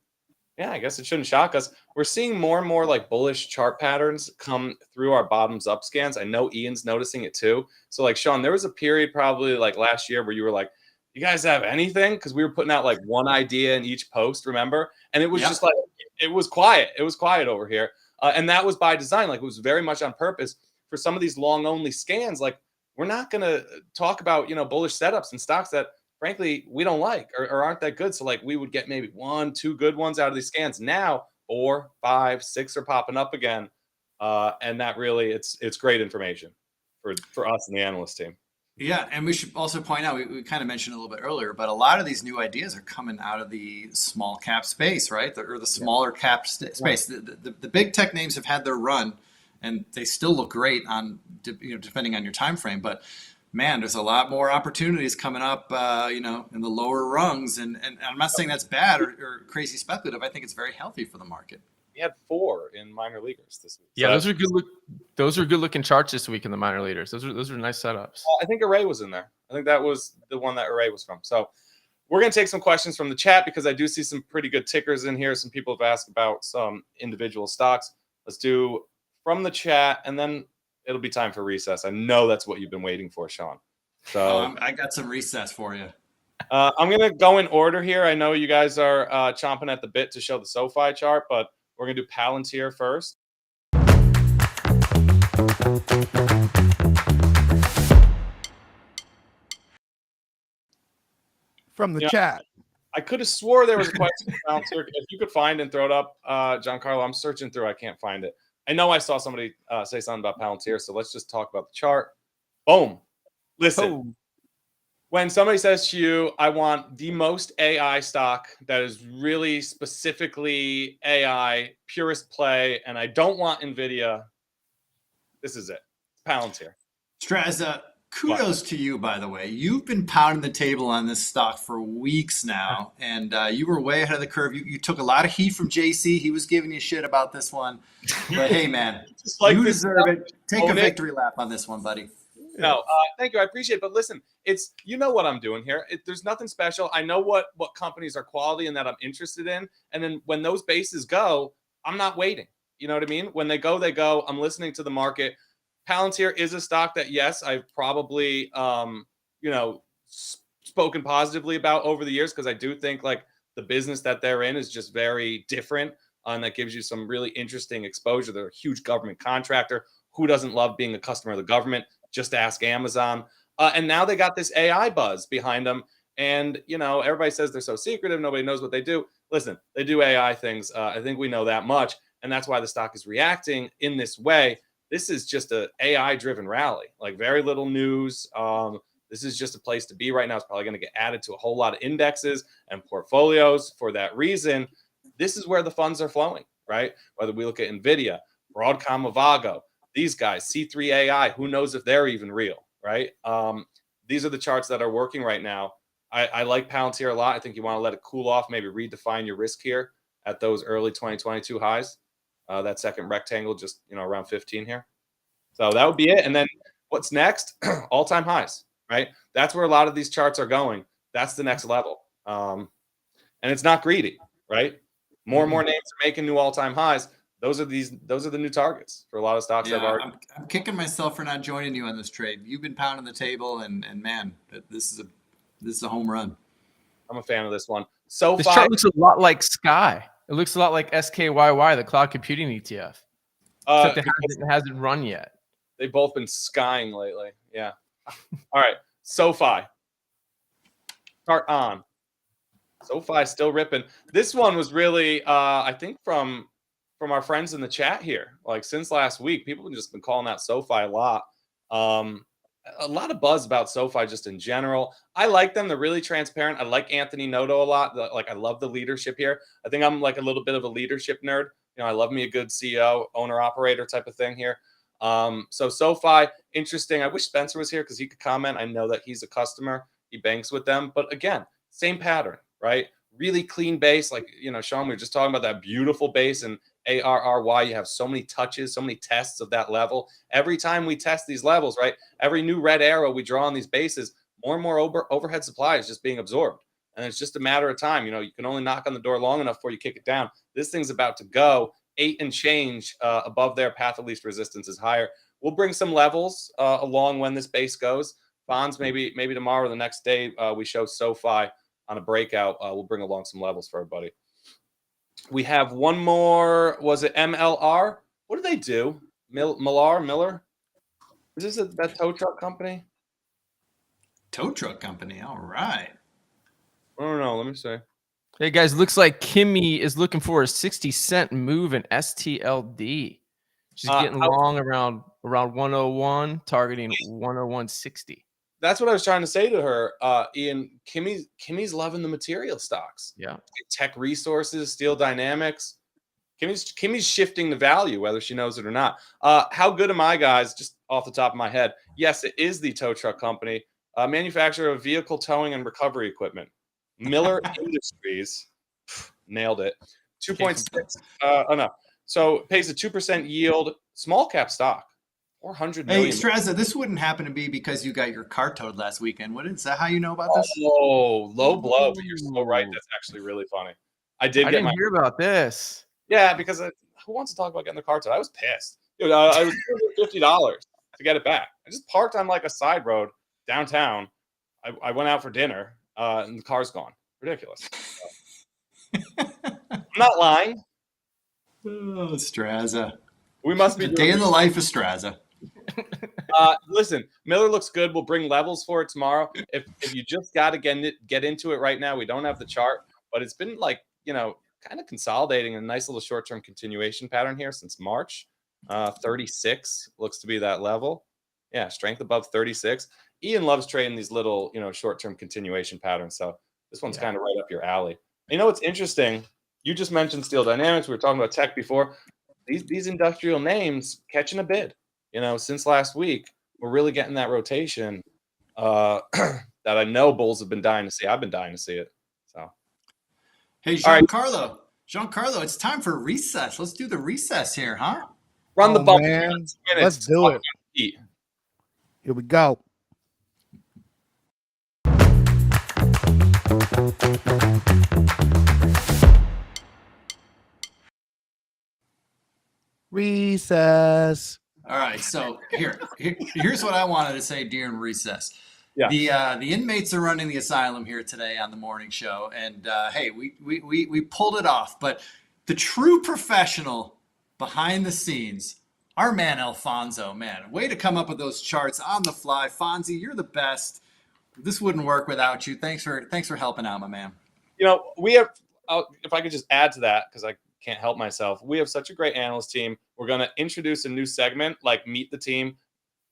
Yeah, I guess it shouldn't shock us. We're seeing more and more like bullish chart patterns come through our bottoms up scans. I know Ian's noticing it too. So like Sean, there was a period probably like last year where you were like, you guys have anything? Because we were putting out like one idea in each post, remember? And it was just like, it was quiet. It was quiet over here. And that was by design. Like it was very much on purpose for some of these long only scans. Like we're not going to talk about, bullish setups and stocks that frankly, we don't like or aren't that good. So like we would get maybe 1, 2 good ones out of these scans. Now 4, 5, 6 are popping up again. And that really, it's great information for us and the analyst team. Yeah, and we should also point out, we kind of mentioned a little bit earlier, but a lot of these new ideas are coming out of the small cap space, right? Or the smaller cap space. Right. The big tech names have had their run and they still look great on, depending on your time frame. But man, there's a lot more opportunities coming up, in the lower rungs. And I'm not saying that's bad or crazy speculative. I think it's very healthy for the market. We had 4 in minor leaguers this week. Yeah, those are good. Those are good looking charts this week in the minor leaders. Those are nice setups. I think Array was in there. I think that was the one that Array was from. So we're going to take some questions from the chat because I do see some pretty good tickers in here. Some people have asked about some individual stocks. Let's do from the chat, and then it'll be time for recess. I know that's what you've been waiting for, Sean. So I got some recess for you. I'm going to go in order here. I know you guys are chomping at the bit to show the SoFi chart, but we're going to do Palantir first. From the chat. I could have swore there was a question about Palantir. If you could find and throw it up, Giancarlo, I'm searching through. I can't find it. I know I saw somebody say something about Palantir, so let's just talk about the chart. Boom. Listen, when somebody says to you, I want the most AI stock that is really specifically AI, purest play, and I don't want NVIDIA, this is it. Palantir. Strazza, kudos to you, by the way. You've been pounding the table on this stock for weeks now, and you were way ahead of the curve. You took a lot of heat from JC. He was giving you shit about this one. But hey, man, you deserve it. Take a victory lap on this one, buddy. No, thank you. I appreciate it. But listen, it's what I'm doing here. There's nothing special. I know what companies are quality and that I'm interested in. And then when those bases go, I'm not waiting. You know what I mean? When they go, they go. I'm listening to the market. Palantir is a stock that, yes, I've probably, spoken positively about over the years because I do think like the business that they're in is just very different. And that gives you some really interesting exposure. They're a huge government contractor. Who doesn't love being a customer of the government? Just ask Amazon. And now they got this AI buzz behind them. And, everybody says they're so secretive. Nobody knows what they do. Listen, they do AI things. I think we know that much. And that's why the stock is reacting in this way. This is just a AI-driven rally, like very little news. This is just a place to be right now. It's probably going to get added to a whole lot of indexes and portfolios for that reason. This is where the funds are flowing, right? Whether we look at NVIDIA, Broadcom, Avago, these guys, C3 AI, who knows if they're even real, right? These are the charts that are working right now. I like Palantir a lot. I think you want to let it cool off, maybe redefine your risk here at those early 2022 highs. That second rectangle just, around 15 here. So that would be it. And then What's next? All-time highs, right? That's where a lot of these charts are going. That's the next level. And it's not greedy, right? More and more names are making new all-time highs. Those are the new targets for a lot of stocks. Yeah, I'm kicking myself for not joining you on this trade. You've been pounding the table, and man, this is a home run. I'm a fan of this one. So this chart looks a lot like Sky. It looks a lot like SKYY, the cloud computing ETF. Except it hasn't run yet. They've both been skying lately. Yeah. All right. SoFi. Chart on. SoFi still ripping. This one was really, I think from our friends in the chat here, like since last week, people have just been calling out SoFi a lot. A lot of buzz about SoFi just in general. I like them. They're really transparent. I like Anthony Noto a lot. I love the leadership here. I think I'm like a little bit of a leadership nerd. You know, I love me a good CEO, owner, operator type of thing here. So SoFi, interesting. I wish Spencer was here because he could comment. I know that he's a customer. He banks with them. But again, same pattern, right? Really clean base. Like, you know, Sean, we were just talking about that beautiful base and ARRY. You have so many touches, so many tests of that level. Every time we test these levels, right? Every new red arrow we draw on these bases, more and more overhead supply is just being absorbed. And it's just a matter of time. You know, you can only knock on the door long enough before you kick it down. This thing's about to go 8 and change above their path of least resistance is higher. We'll bring some levels along when this base goes. Bonds, maybe tomorrow or the next day, we show SoFi on a breakout. We'll bring along some levels for everybody. We have one more. Was it MLR? What do they do? Miller? Is this that tow truck company? Tow truck company. All right. I don't know. Let me see. Hey guys, looks like Kimmy is looking for a 60-cent move in STLD. She's getting long around 101, targeting 101.60. That's what I was trying to say to her, Ian. Kimmy's loving the material stocks. Yeah. Tech Resources, Steel Dynamics. Kimmy's shifting the value, whether she knows it or not. How good am I, guys? Just off the top of my head. Yes, it is the tow truck company, manufacturer of vehicle towing and recovery equipment. Miller Industries. Nailed it. 2.6. Oh, no. So it pays a 2% yield, small cap stock. 400 million. Hey, Strazza, this wouldn't happen to be because you got your car towed last weekend, would it? Is that how you know about this? Oh, low blow, but you're so right. That's actually really funny. I didn't hear about this. Yeah, because who wants to talk about getting the car towed? I was pissed. Dude, I was $50 to get it back. I just parked on like a side road downtown. I went out for dinner, and the car's gone. Ridiculous. I'm not lying. Oh, Strazza. We must be a day in the life of Strazza. Listen, Miller looks good. We'll bring levels for it tomorrow. If you just got to get into it right now, we don't have the chart, but it's been like, you know, kind of consolidating a nice little short-term continuation pattern here since March. 36 looks to be that level. Yeah, strength above 36. Ian loves trading these little, you know, short-term continuation patterns. So this one's kind of right up your alley. You know what's interesting? You just mentioned Steel Dynamics. We were talking about tech before. These industrial names catching a bid. You know, since last week, we're really getting that rotation that I know bulls have been dying to see. I've been dying to see it. So, hey, Giancarlo, it's time for recess. Let's do the recess here, huh? Run the bump. Man. Let's do it. Here we go. Recess. All right, so here's what I wanted to say during recess. Yeah. The inmates are running the asylum here today on the morning show, and hey, we pulled it off. But the true professional behind the scenes, our man Alfonso, man, way to come up with those charts on the fly. Fonzie, you're the best. This wouldn't work without you. Thanks for helping out, my man. You know, we have. If I could just add to that, because I can't help myself. We have such a great analyst team. We're going to introduce a new segment, like Meet the Team.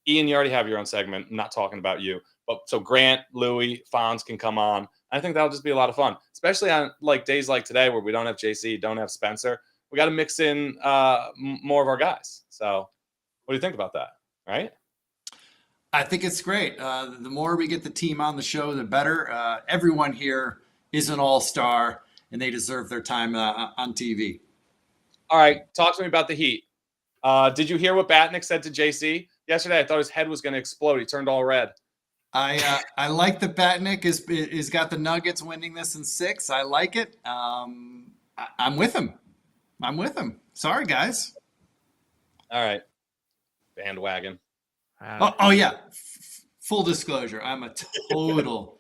Ian, you already have your own segment. I'm not talking about you. But so Grant, Louie, Fonz can come on. I think that'll just be a lot of fun, especially on like days like today where we don't have JC, don't have Spencer. We got to mix in more of our guys. So what do you think about that? Right? I think it's great. The more we get the team on the show, the better. Everyone here is an all-star, and they deserve their time on TV. All right. Talk to me about the Heat. Did you hear what Batnick said to JC? yesterday. I thought his head was going to explode. He turned all red. I like that Batnick is got the Nuggets winning this in 6. I like it. I'm with him. Sorry, guys. All right. Bandwagon. Oh yeah. Full disclosure, I'm a total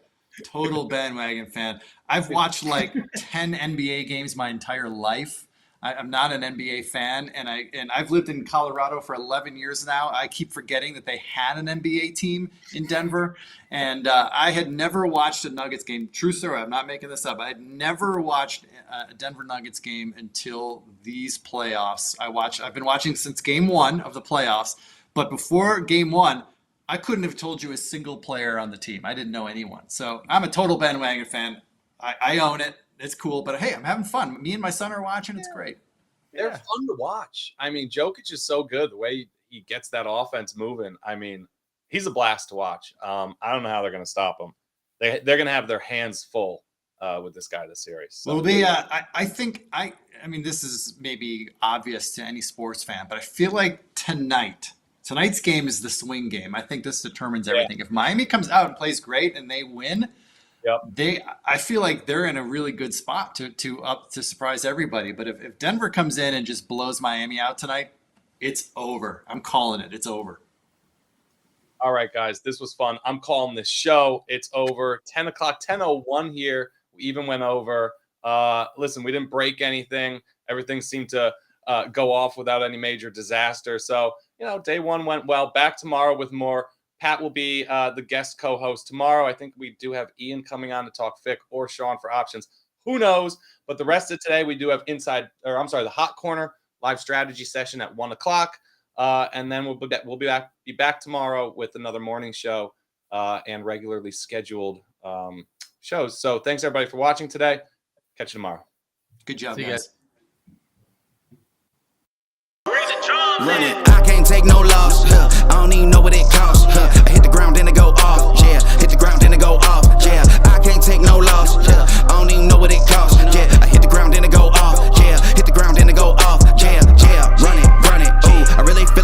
bandwagon fan. I've watched like 10 NBA games my entire life. I'm not an NBA fan, and I've lived in Colorado for 11 years now. I keep forgetting that they had an NBA team in Denver, and I had never watched a Nuggets game. True story, I'm not making this up. I had never watched a Denver Nuggets game until these playoffs. I've been watching since game 1 of the playoffs, but before game 1, I couldn't have told you a single player on the team. I didn't know anyone. So I'm a total bandwagon fan. I own it. It's cool, but hey, I'm having fun. Me and my son are watching. It's great. They're fun to watch. I mean, Jokic is so good. The way he gets that offense moving. I mean, he's a blast to watch. I don't know how they're going to stop him. They're going to have their hands full with this guy this series. So. Well, it'll be. I think. I mean, this is maybe obvious to any sports fan, but I feel like tonight's game is the swing game. I think this determines everything. If Miami comes out and plays great and they win. Yep. I feel like they're in a really good spot to surprise everybody. But if Denver comes in and just blows Miami out tonight, it's over. I'm calling it. It's over. All right, guys, this was fun. I'm calling this show. It's over. 10 o'clock, 10:01 here. We even went over. Listen, we didn't break anything. Everything seemed to go off without any major disaster. So, day 1 went well. Back tomorrow with more. Pat will be the guest co-host tomorrow. I think we do have Ian coming on to talk FICC or Sean for options. Who knows? But the rest of today, we do have the Hot Corner live strategy session at 1 o'clock. And then we'll be back tomorrow with another morning show and regularly scheduled shows. So thanks, everybody, for watching today. Catch you tomorrow. Good job, See you guys. Run it. I can't take no loss. I don't